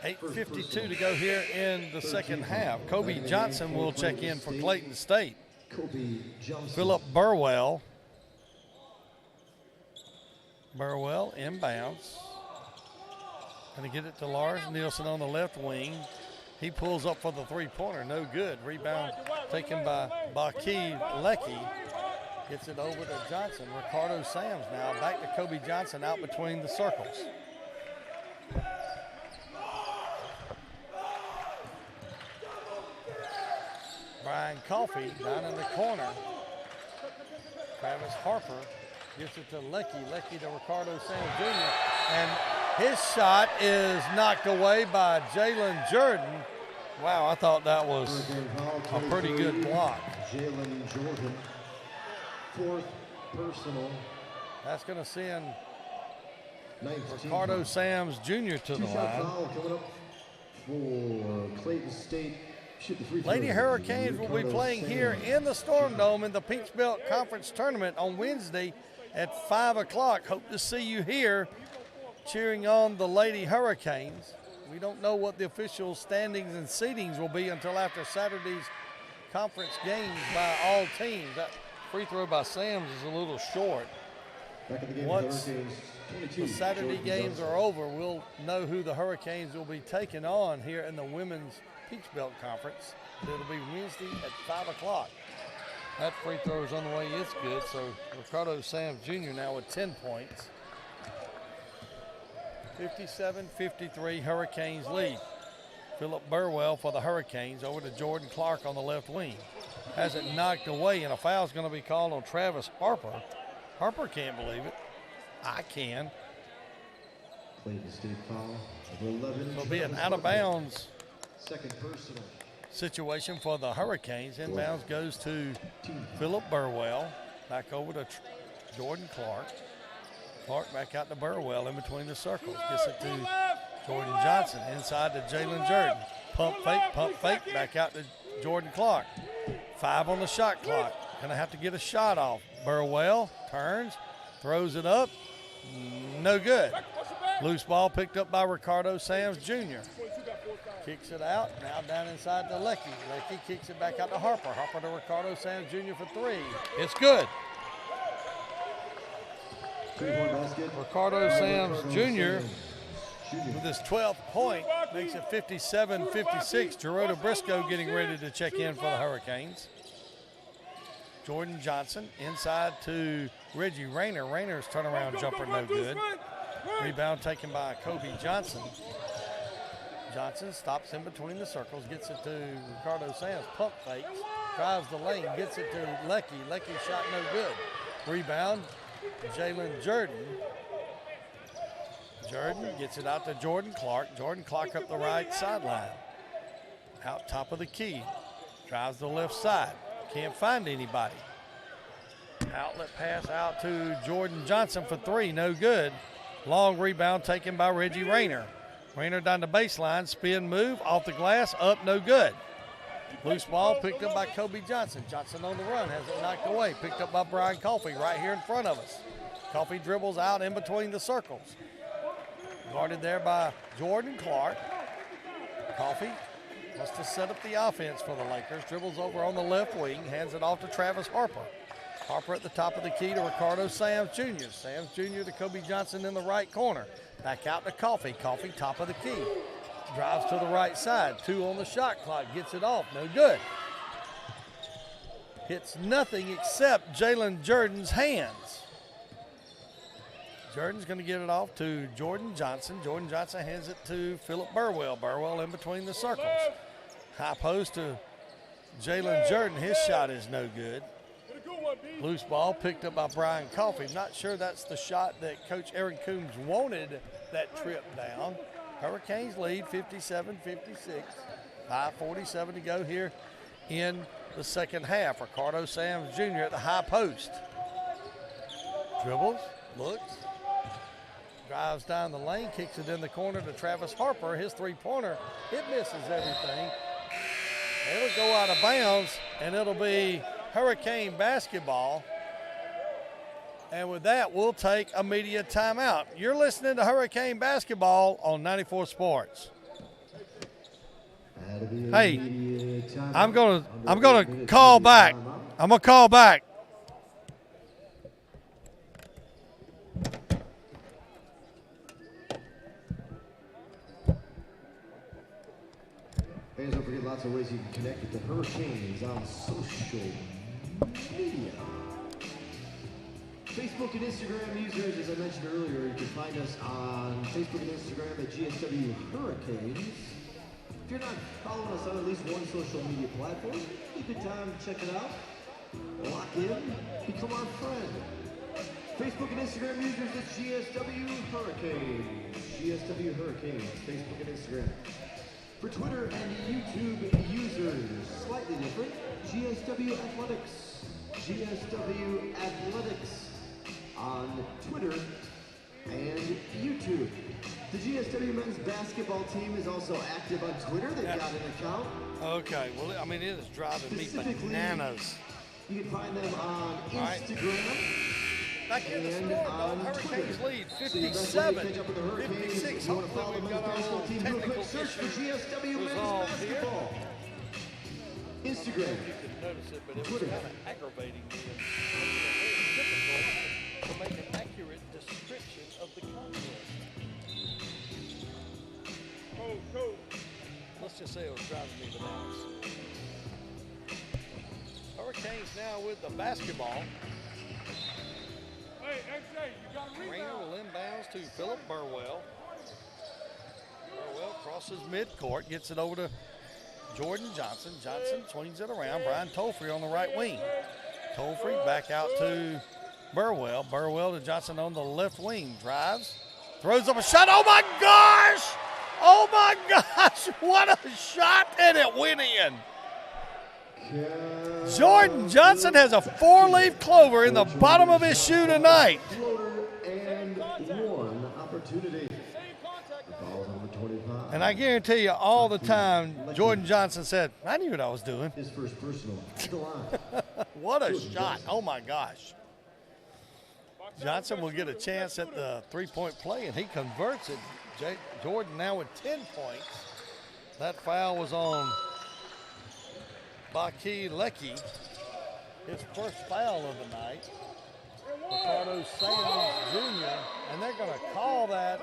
8:52 to go here in the second half. Kobe Johnson will check in for Clayton State. Philip Burwell. Burwell inbounds. Going to get it to Lars Nielsen on the left wing. He pulls up for the three-pointer. No good. Rebound taken by Baki Lecky. Gets it over to Johnson. Ricardo Sams now. Back to Kobe Johnson out between the circles. Brian Coffey down in the corner. Travis Harper gets it to Lecky. Lecky to Ricardo Sams Jr. And his shot is knocked away by Jalen Jordan. Wow, I thought that was a pretty good block. Jalen Jordan, fourth personal. That's going to send 19. Ricardo Sams Jr. to the Two-shot line. foul coming up for Clayton State. Shoot the free throw. Lady Hurricanes will be Ricardo playing here Sams. in the Storm Dome in the Peach Belt Conference Tournament on Wednesday at 5 o'clock. Hope to see you here cheering on the Lady Hurricanes. We don't know what the official standings and seedings will be until after Saturday's conference games by all teams. That free throw by Sams is a little short. Back in the game, Once Hurricanes, 22, the Saturday Jordan games Johnson. are over, we'll know who the Hurricanes will be taking on here in the Women's Peach Belt Conference. It'll be Wednesday at 5 o'clock. That free throw is on the way. It's good. So Ricardo Sams Jr. now with 10 points. 57-53 Hurricanes lead. Philip Burwell for the Hurricanes over to Jordan Clark on the left wing. Has it knocked away, and a foul's going to be called on Travis Harper. Harper can't believe it. I can. Clayton State foul. Number 11. It'll be an out of bounds Second personal. situation for the Hurricanes. Inbounds goes to Philip Burwell. Back over to Jordan Clark. Clark back out to Burwell in between the circles. Gets it to Jordan Johnson. Inside to Jalen Jordan. Pump fake, back out to Jordan Clark. 5 on the shot clock. Gonna have to get a shot off. Burwell turns, throws it up. No good. Loose ball picked up by Ricardo Sams Jr. Kicks it out, now down inside to Lecky. Lecky kicks it back out to Harper. Harper to Ricardo Sams Jr. for 3. It's good. Three-point basket. Ricardo Sams Jr. Jr. with his 12th point makes it 57-56. Gerardo Briscoe getting ready to check in for the Hurricanes. Jordan Johnson inside to Reggie Rayner. Rayner's turnaround jumper no good. Rebound taken by Kobe Johnson. Johnson stops in between the circles, gets it to Ricardo Sams, pump fakes, drives the lane, gets it to Lecky. Lecky shot no good. Rebound, Jalen Jordan. Jordan gets it out to Jordan Clark. Jordan Clark up the right sideline. Out top of the key. Drives to the left side. Can't find anybody. Outlet pass out to Jordan Johnson for three. No good. Long rebound taken by Reggie Rayner. Rayner down the baseline. Spin move. Off the glass. Up. No good. Loose ball picked up by Kobe Johnson. Johnson on the run. Has it knocked away. Picked up by Brian Coffey right here in front of us. Coffey dribbles out in between the circles. Guarded there by Jordan Clark. Coffey wants to set up the offense for the Lakers. Dribbles over on the left wing. Hands it off to Travis Harper. Harper at the top of the key to Ricardo Sams Jr. Sams Jr. to Kobe Johnson in the right corner. Back out to Coffey. Coffey top of the key. Drives to the right side. 2 on the shot clock. Gets it off. No good. Hits nothing except Jalen Jordan's hands. Jordan's going to get it off to Jordan Johnson. Jordan Johnson hands it to Philip Burwell. Burwell in between the circles. High post to Jalen Jordan. His shot is no good. Loose ball picked up by Brian Coffey. Not sure that's the shot that Coach Aaron Coombs wanted that trip down. Hurricanes lead 57-56. 5:47 to go here in the second half. Ricardo Sams Jr. at the high post. Dribbles, looks, drives down the lane, kicks it in the corner to Travis Harper. His three-pointer, it misses everything. It'll go out of bounds, and it'll be Hurricane basketball. And with that, we'll take a media timeout. You're listening to Hurricane basketball on 94 Sports. Hey, I'm gonna call back. I'm gonna call back. Fans, don't forget lots of ways you can connect with the Hurricanes on social media. Facebook and Instagram users, as I mentioned earlier, you can find us on Facebook and Instagram at GSW Hurricanes. If you're not following us on at least one social media platform, take the time to check it out. Lock in, become our friend. Facebook and Instagram users, it's GSW Hurricanes. GSW Hurricanes, Facebook and Instagram. For Twitter and YouTube users, slightly different, GSW Athletics. GSW Athletics on Twitter and YouTube. The GSW men's basketball team is also active on Twitter. They've got an account. Okay, well, I mean, it is driving me bananas. You can find them on Instagram. Back here in the Storm Dome, Hurricanes lead 57-56. Hopefully we've got our little technical issues resolved here. Instagram. You can notice it, but it was kind of aggravating me. It's difficult to make an accurate description of the contest. Let's just say it was driving me bananas. Hurricanes now with the basketball. Hey, XJ, you got a rebound. Rayner will inbounds to Philip Burwell. Burwell crosses midcourt, gets it over to Jordan Johnson. Johnson swings it around. Brian Tolfrey on the right wing. Tolfrey back out to Burwell. Burwell to Johnson on the left wing. Drives. Throws up a shot. Oh, my gosh! Oh, my gosh! What a shot! And it went in. Jordan Johnson has a 4-leaf clover in the bottom of his shoe tonight. And one opportunity. And I guarantee you all the time, Jordan Johnson said, I knew what I was doing. His first personal. What a shot. Oh, my gosh. Johnson will get a chance at the three-point play, and he converts it. Jordan now with 10 points. That foul was on Baki Lecky, his first foul of the night. Ricardo Sams Jr., and they're going to call that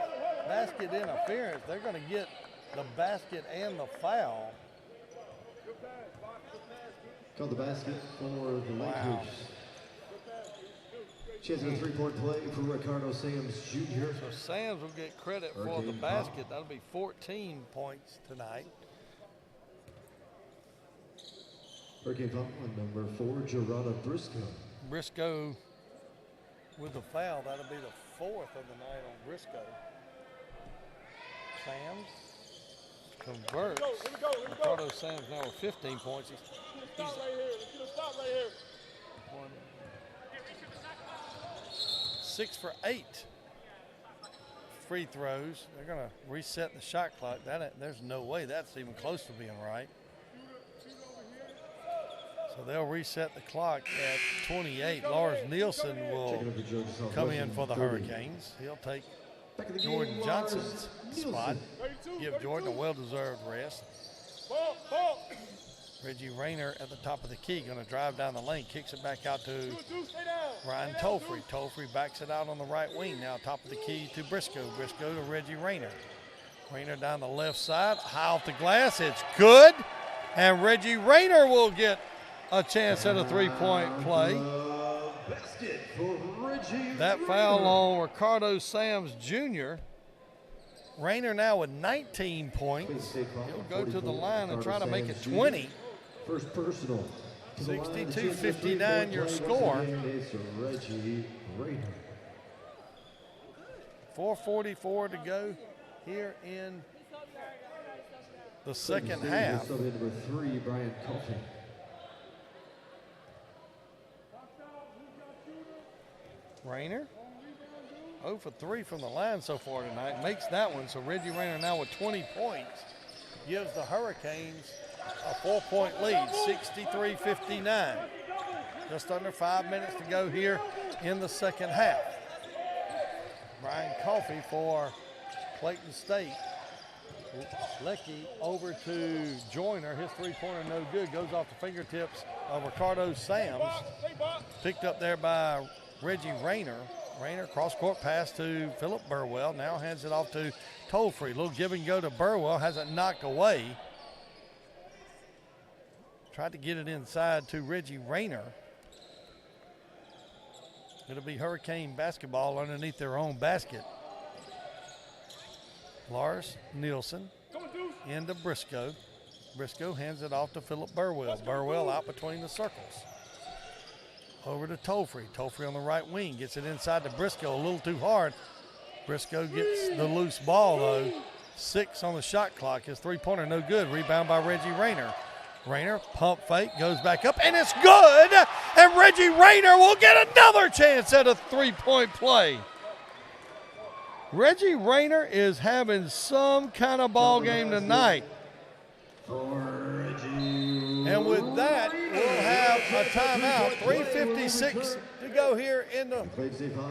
basket interference. They're going to get the basket and the foul. Called the basket for the Lakers. Chance of a three-point play for Ricardo Sams Jr. So Sams will get credit for the basket. That'll be 14 points tonight. Hurricane foul on number 4, Gerardo Briscoe. Briscoe with the foul. That'll be the 4th of the night on Briscoe. Sams converts. Ricardo Sam's now with 15 points. He's 6 for 8 free throws. They're going to reset the shot clock. There's no way that's even close to being right. So they'll reset the clock at 28. Lars Nielsen will come in for the Hurricanes. He'll take Jordan Johnson's spot. Give Jordan a well-deserved rest. Reggie Rayner at the top of the key, going to drive down the lane, kicks it back out to Ryan Tolfrey. Tolfrey backs it out on the right wing. Now top of the key to Briscoe. Briscoe to Reggie Rayner. Rayner down the left side, high off the glass. It's good. And Reggie Rayner will get a chance at a three-point play. That foul on Ricardo Sams Jr. Rayner now with 19 points. He'll go to the line and try to make it 20. First personal. 62-59 your score. 4:44 to go here in the second half. Number 3, Brian Coffey. Rayner 0 for 3 from the line so far tonight. Makes that one. So Reggie Rayner now with 20 points gives the Hurricanes a 4-point lead, 63-59. Just under 5 minutes to go here in the second half. Brian Coffey for Clayton State. Lecky over to Joyner. His three-pointer no good. Goes off the fingertips of Ricardo Sams. Picked up there by Reggie Rayner. Rayner cross-court pass to Philip Burwell. Now hands it off to Tolfrey. Little give and go to Burwell. Has it knocked away. Tried to get it inside to Reggie Rayner. It'll be Hurricane basketball underneath their own basket. Lars Nielsen into Briscoe. Briscoe hands it off to Philip Burwell. Burwell out between the circles. Over to Tolfrey. Tolfrey on the right wing. Gets it inside to Briscoe. A little too hard. Briscoe gets the loose ball, though. 6 on the shot clock. His three-pointer no good. Rebound by Reggie Rayner. Rayner, pump fake, goes back up, and it's good! And Reggie Rayner will get another chance at a three-point play. Reggie Rayner is having some kind of ball game tonight. And with that, we'll have a timeout. 3:56 to go here in the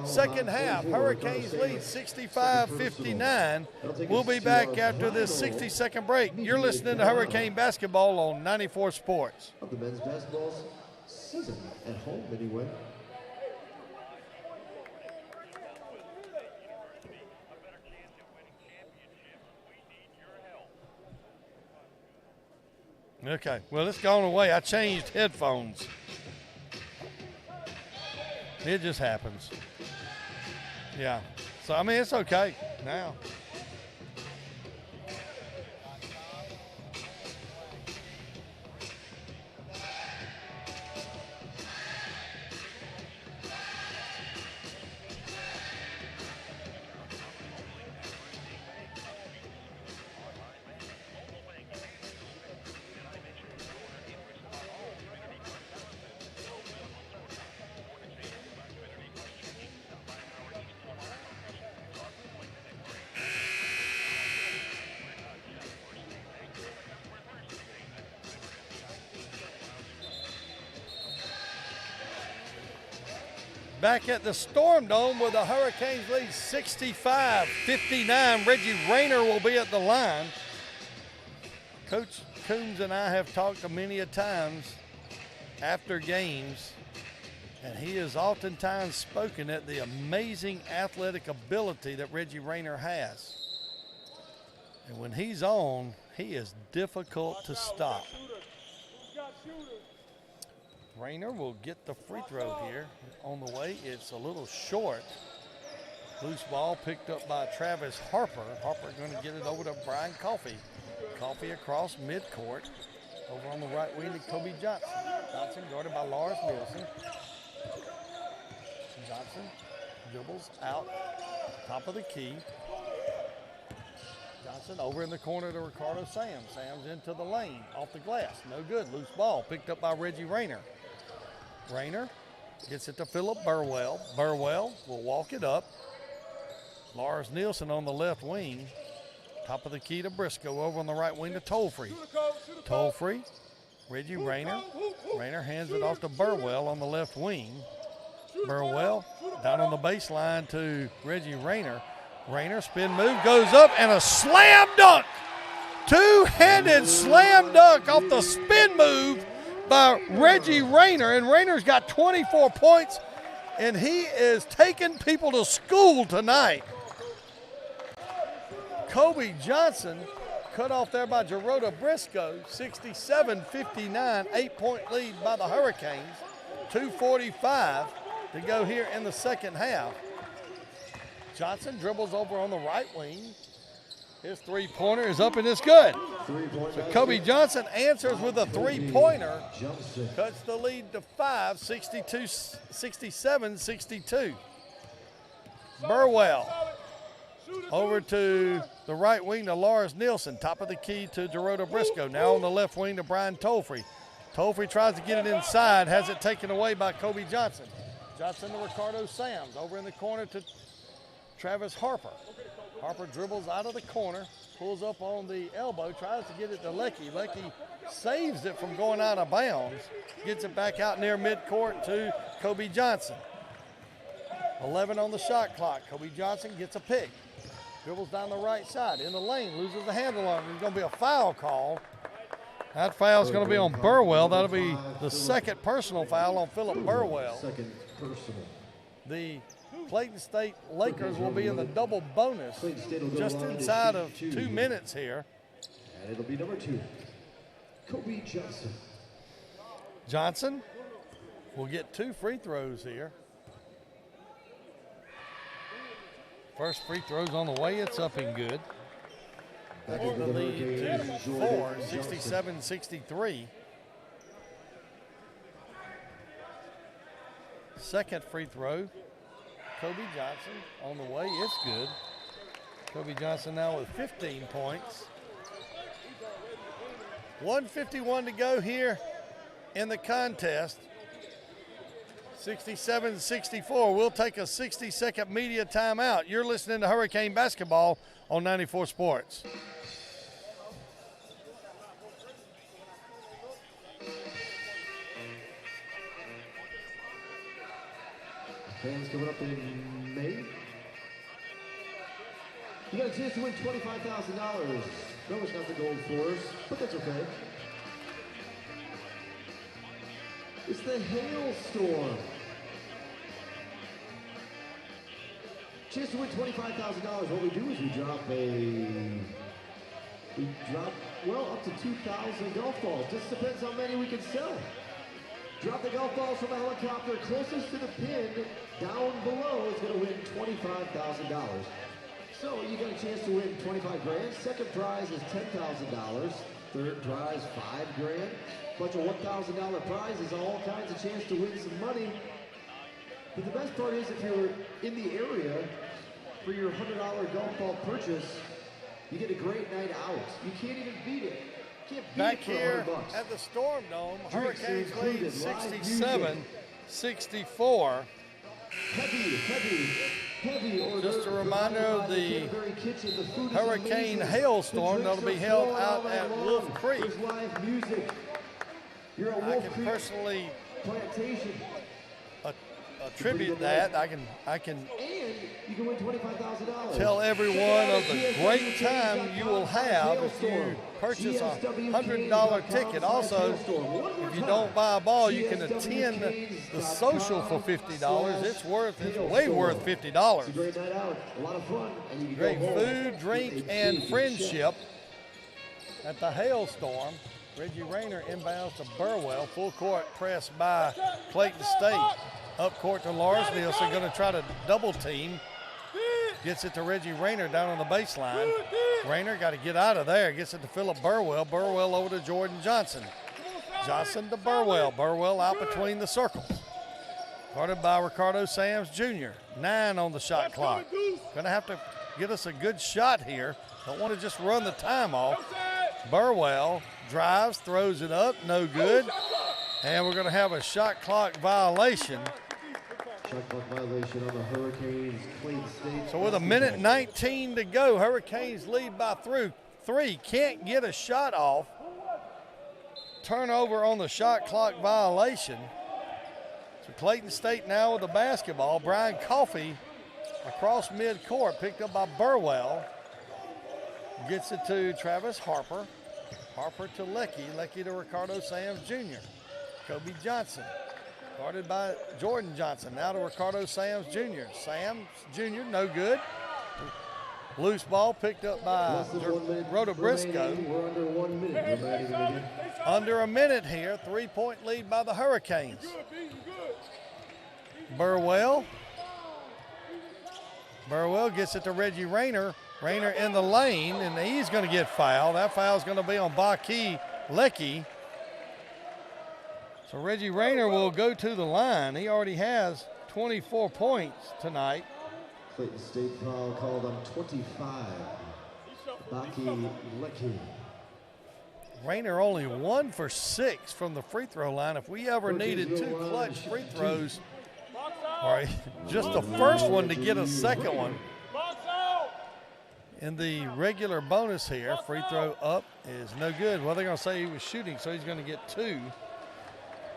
second half. Hurricanes lead 65-59. We'll be back after this 60-second break. You're listening to Hurricane Basketball on 94 Sports. Of the men's basketball season at home anyway. Okay, well, it's gone away. I changed headphones. It just happens. Yeah. So, I mean, it's okay now. Back at the Storm Dome where the Hurricanes lead 65-59. Reggie Rayner will be at the line. Coach Coombs and I have talked many a times after games, and he has oftentimes spoken at the amazing athletic ability that Reggie Rayner has. And when he's on, he is difficult to stop. Rayner will get the free throw here. On the way, it's a little short. Loose ball picked up by Travis Harper. Harper going to get it over to Brian Coffey. Coffey across midcourt. Over on the right wing to Kobe Johnson. Johnson guarded by Lars Nielsen. Johnson dribbles out, top of the key. Johnson over in the corner to Ricardo Sams. Sams into the lane, off the glass. No good. Loose ball picked up by Reggie Rayner. Rayner gets it to Philip Burwell. Burwell will walk it up. Lars Nielsen on the left wing. Top of the key to Briscoe. Over on the right wing to Tollfree. Tollfree. Reggie Rayner. Rayner hands it off to Burwell on the left wing. Burwell down on the baseline to Reggie Rayner. Rayner spin move, goes up, and a slam dunk. Two-handed slam dunk off the spin move by Reggie Rayner. And Rayner's got 24 points, and he is taking people to school tonight. Kobe Johnson cut off there by Gerota Briscoe, 67-59, 8-point lead by the Hurricanes. 2:45 to go here in the second half. Johnson dribbles over on the right wing. His three-pointer is up and it's good. So Kobe Johnson answers with a three-pointer. Cuts the lead to 5, 67-62. Burwell over to the right wing to Lars Nielsen. Top of the key to Gerota Briscoe. Now on the left wing to Brian Tollfree. Tollfree tries to get it inside. Has it taken away by Kobe Johnson. Johnson to Ricardo Sams. Over in the corner to Travis Harper. Harper dribbles out of the corner. Pulls up on the elbow. Tries to get it to Lecky. Lecky saves it from going out of bounds. Gets it back out near midcourt to Kobe Johnson. 11 on the shot clock. Kobe Johnson gets a pick. Dribbles down the right side, in the lane, loses the handle on it. There's going to be a foul call. That foul is going to be on Burwell. That'll be the second personal foul on Philip Burwell. Second personal. The Clayton State Lakers will be in the double bonus just inside of 2 minutes here. And it'll be number 2, Kobe Johnson. Johnson will get 2 free throws here. First free throw's on the way. It's up and good. Back in the lead to 4, 67-63. Second free throw, Kobe Johnson on the way. It's good. Kobe Johnson now with 15 points. 1:51 to go here in the contest. 67-64. We'll take a 60-second media timeout. You're listening to Hurricane Basketball on 94 Sports. Fans coming up in May. You got a chance to win $25,000. No, it's not the gold floors, but that's okay. It's the hailstorm. Chance to win $25,000. What we do is we drop up to 2,000 golf balls. Just depends how many we can sell. Drop the golf balls from a helicopter closest to the pin down below is going to win $25,000. So you got a chance to win 25 grand. Second prize is $10,000. Third prize, $5 grand. Bunch of $1,000 prizes, all kinds of chance to win some money. But the best part is if you're in the area for your $100 golf ball purchase, you get a great night out. You can't even beat it. Back here at the Storm Dome, Hurricanes lead 67-64. Heavy Just a reminder of the Hurricane Hailstorm that'll be held out at Wolf Creek. I can personally attribute that. I can tell everyone of the great time you will have if you purchase a $100 ticket. Also, if you don't buy a ball, you can attend the social for $50. It's way worth $50. Great night out, a lot of fun. Great food, drink, and friendship at the Hailstorm. Reggie Rayner inbounds to Burwell. Full court press by Clayton State. Up court to Lars Nielsen, going to try to double team. Gets it to Reggie Rayner down on the baseline. Rayner got to get out of there. Gets it to Philip Burwell. Burwell over to Jordan Johnson. Johnson to Burwell. Burwell out between the circles. Guarded by Ricardo Sams Jr. 9 on the shot clock. Going to have to get us a good shot here. Don't want to just run the time off. Burwell drives, throws it up, no good. And we're going to have a shot clock violation. Shot clock violation on the Hurricanes. Clayton State. So with 1:19 to go, Hurricanes lead by three. Can't get a shot off. Turnover on the shot clock violation. So Clayton State now with the basketball. Brian Coffey across midcourt, picked up by Burwell. Gets it to Travis Harper. Harper to Lecky to Ricardo Sams Jr. Kobe Johnson, guarded by Jordan Johnson. Now to Ricardo Sams Jr. Sams Jr., no good. Loose ball picked up by Rhoda Briscoe. We're under 1 minute remaining in the game. Under a minute here, 3-point lead by the Hurricanes. Burwell gets it to Reggie Rayner. Rayner in the lane, and he's going to get fouled. That foul's going to be on Baki Lecky. So Reggie Rayner will go to the line. He already has 24 points tonight. Clayton State foul called on 25. Baki Lecky. Rayner only 1 for 6 from the free throw line. If we ever needed 2 clutch free throws, or just the first one to get a second one, in the regular bonus here, free throw up is no good. Well, they're going to say he was shooting, so he's going to get 2.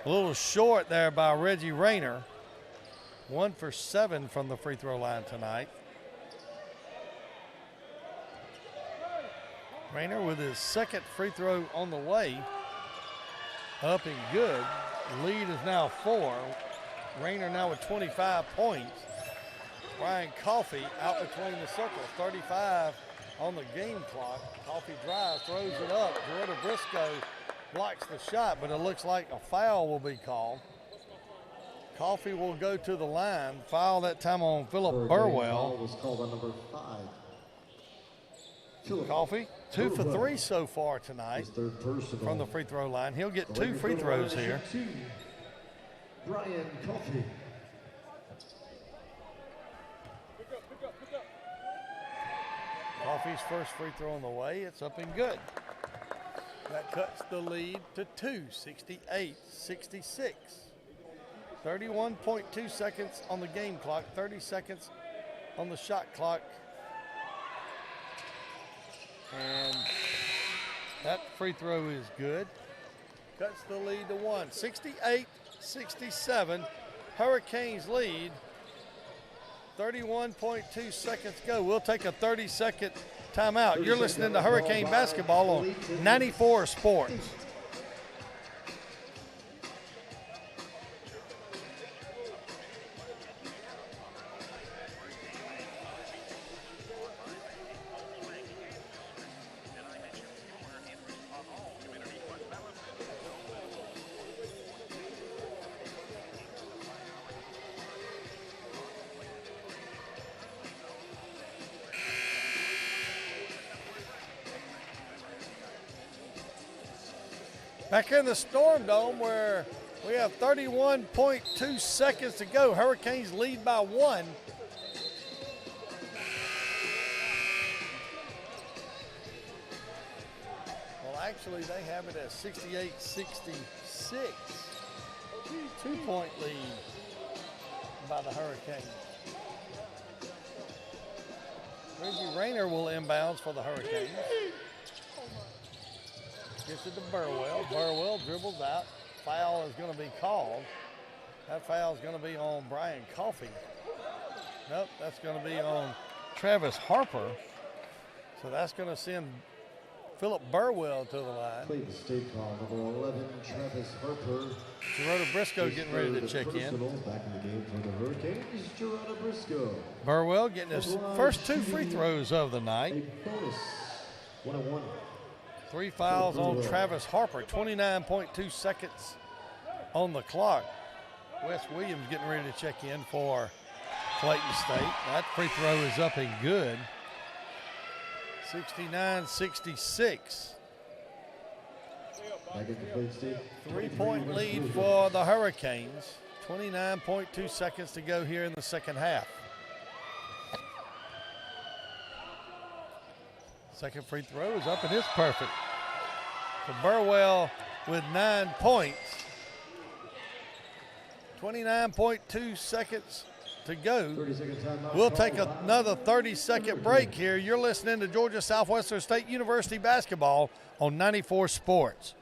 A little short there by Reggie Rayner. 1 for 7 from the free throw line tonight. Rayner with his second free throw on the way. Up and good. Lead is now 4. Rayner now with 25 points. Brian Coffey out between the circles, 35 on the game clock. Coffey drives, throws it up. Jordan Briscoe blocks the shot, but it looks like a foul will be called. Coffey will go to the line. Foul that time on Philip Burwell. Was called on number 5. Coffey, 2 for 3 so far tonight His third personal. from the free throw line. He'll get 2 free throws here. Brian Coffey. Coffey's first free throw on the way. It's up and good. That cuts the lead to 2, 68-66. 31.2 seconds on the game clock, 30 seconds on the shot clock. And that free throw is good. Cuts the lead to 1, 68-67. Hurricanes lead. 31.2 seconds go. We'll take a 30-second timeout. You're listening to Hurricane Basketball on 94 Sports. Back in the Storm Dome where we have 31.2 seconds to go. Hurricanes lead by 1. Well, actually, they have it at 68-66. 2-point lead by the Hurricanes. Reggie Rayner will inbounds for the Hurricanes. Gets it to Burwell. Burwell dribbles out. Foul is going to be called. That foul is going to be on Brian Coffey. Nope, that's going to be on Travis Harper. So that's going to send Philip Burwell to the line. Clayton State foul number 11, Travis Harper. Gerardo Briscoe getting ready to check in. Back in the game for the Hurricanes, Gerardo Briscoe. Burwell getting his first 2 free throws of the A night. bonus, 1-1. 3 fouls on Travis Harper. 29.2 seconds on the clock. Wes Williams getting ready to check in for Clayton State. That free throw is up and good. 69-66. Back at the Clayton State. 3-point lead for the Hurricanes. 29.2 seconds to go here in the second half. Second free throw is up and it's perfect. So Burwell with 9 points. 29.2 seconds to go. We'll take another 30-second break here. You're listening to Georgia Southwestern State University basketball on 94 Sports.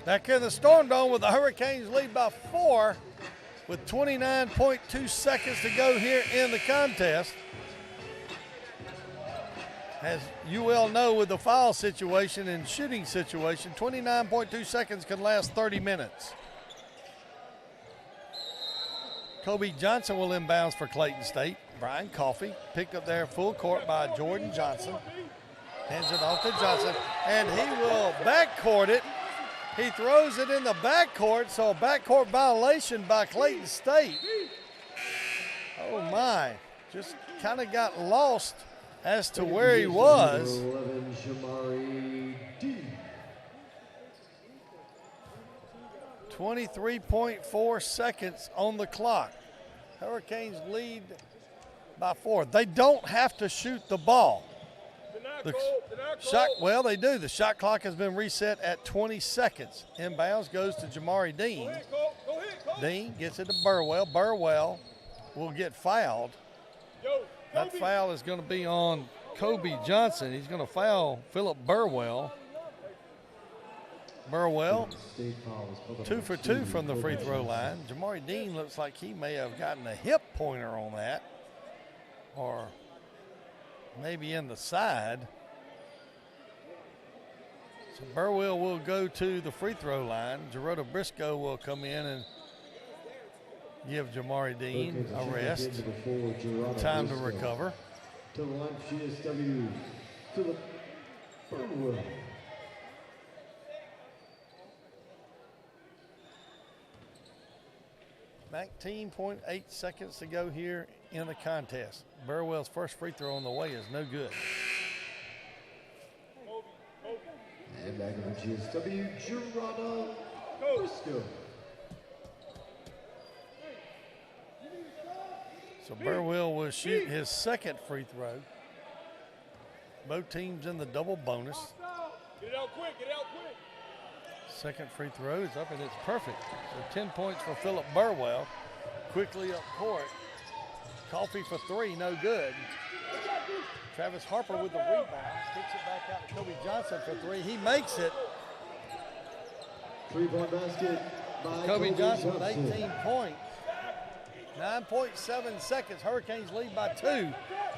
Back in the Storm Dome with the Hurricanes lead by 4 with 29.2 seconds to go here in the contest. As you well know, with the foul situation and shooting situation, 29.2 seconds can last 30 minutes. Kobe Johnson will inbounds for Clayton State. Brian Coffey picked up there full court by Jordan Johnson. Hands it off to Johnson, and he will backcourt it. He throws it in the backcourt, so a backcourt violation by Clayton State. Oh my, just kind of got lost as to where he was. 23.4 seconds on the clock. Hurricanes lead by 4. They don't have to shoot the ball. Well, they do. The shot clock has been reset at 20 seconds. Inbounds goes to Jamari Dean. Dean gets it to Burwell. Burwell will get fouled. That foul is going to be on Kobe Johnson. He's going to foul Philip Burwell. Burwell, 2 for 2 from the free throw line. Jamari Dean looks like he may have gotten a hip pointer on that, or maybe in the side. So Burwell will go to the free throw line. Gerardo Briscoe will come in and give Jamari Dean a rest. Time to recover. To the line, GSW, Philip Burwell. 19.8 seconds to go here in the contest. Burwell's first free throw on the way is no good. And back in the GSW, Gerardo Briscoe. So Burwell will shoot his second free throw. Both teams in the double bonus. Get it out quick, get it out quick. Second free throw is up and it's perfect. So 10 points for Philip Burwell. Quickly up court. Coffee for 3, no good. Travis Harper with the rebound. Kicks it back out to Kobe Johnson for 3. He makes it. 3-point basket by Kobe Johnson with 18 points. 9.7 seconds. Hurricanes lead by 2.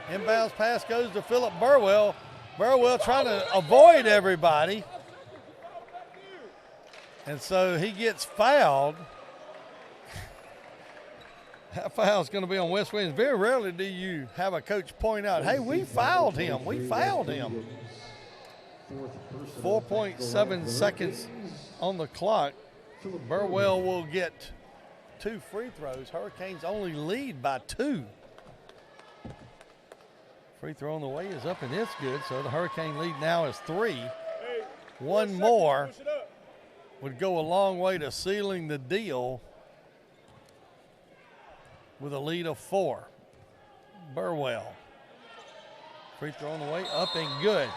Inbounds pass goes to Philip Burwell. Burwell trying to avoid everybody. And so he gets fouled. That foul is going to be on West Williams. Very rarely do you have a coach point out, hey, we fouled him. We fouled him. 4.7 seconds on the clock. Burwell will get 2 free throws. Hurricanes only lead by 2. Free throw on the way is up and it's good. So the Hurricane lead now is 3. One more would go a long way to sealing the deal with a lead of 4. Burwell. Free throw on the way, up and good.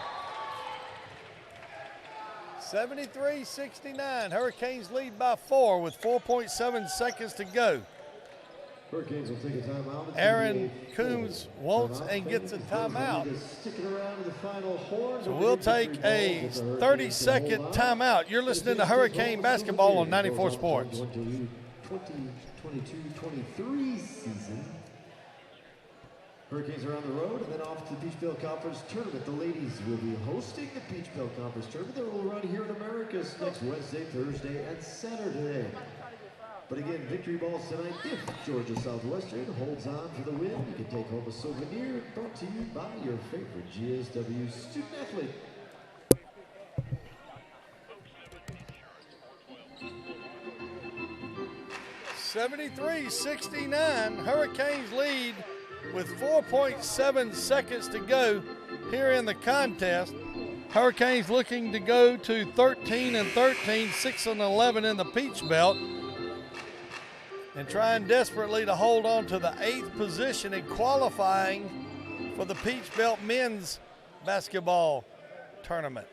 73-69. Hurricanes lead by 4 with 4.7 seconds to go. Hurricanes will take a timeout. Aaron Coombs wants and gets a timeout. So we'll take a 30-second timeout. You're listening to Hurricane Basketball on 94 Sports. 2022-23 season. Hurricanes are on the road and then off to the Peach Belt Conference Tournament. The ladies will be hosting the Peach Belt Conference Tournament that will run here in Americus next Wednesday, Thursday, and Saturday. But again, victory balls tonight. If Georgia Southwestern holds on for the win, you can take home a souvenir brought to you by your favorite GSW student athlete. (73-69). Hurricanes lead with 4.7 seconds to go here in the contest. Hurricanes looking to go to 13-13, 6-11 in the Peach Belt, and trying desperately to hold on to the 8th position in qualifying for the Peach Belt men's basketball tournament.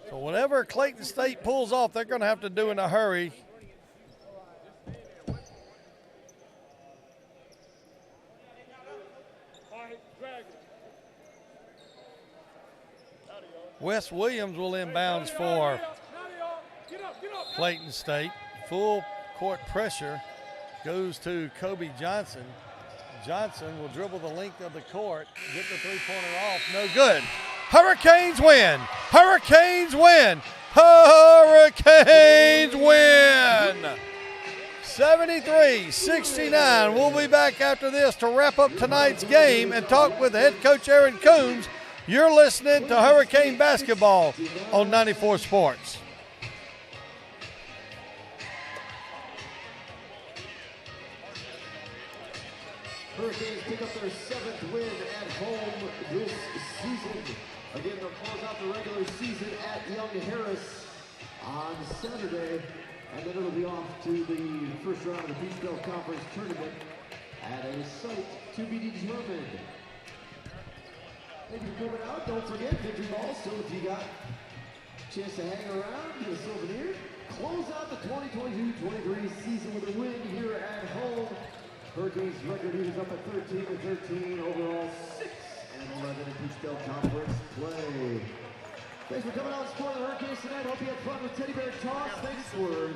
So whatever Clayton State pulls off, they're going to have to do in a hurry. Wes Williams will inbounds for Clayton State. Full court pressure goes to Kobe Johnson. Johnson will dribble the length of the court, get the three-pointer off, no good. Hurricanes win! Hurricanes win! Hurricanes win! 73-69. We'll be back after this to wrap up tonight's game and talk with head coach Aaron Coombs. You're listening to Hurricane Basketball on 94 Sports. Hurricanes pick up their 7th win at home this season. Again, they'll close out the regular season at Young Harris on Saturday, and then it'll be off to the first round of the Peach Belt Conference Tournament at a site to be determined. Thank you for coming out. Don't forget, victory balls. So if you got a chance to hang around, get a souvenir. Close out the 2022-23 season with a win here at home. Hurricanes record is up at 13-13, overall 6-11 in Peach Belt Conference play. Thanks for coming out and supporting the Hurricanes tonight. Hope you had fun with Teddy Bear Toss. Thanks for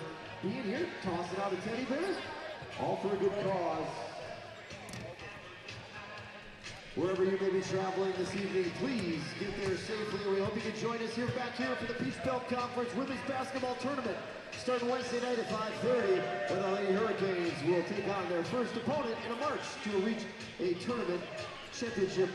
being here, tossing out a teddy bear. All for a good cause. Wherever you may be traveling this evening, please get there safely. We hope you can join us back here for the Peach Belt Conference Women's Basketball Tournament. Starting Wednesday night at 5:30, where the Lady Hurricanes will take on their first opponent in a march to reach a tournament championship.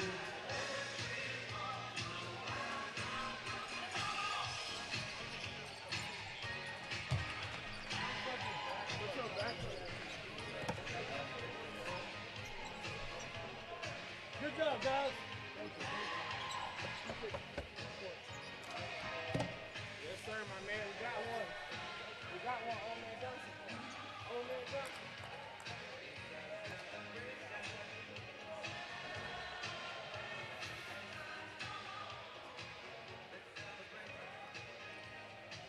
Good job, guys. Yes, sir, my man. We got one. We got one. Old man Johnson. Old man Johnson.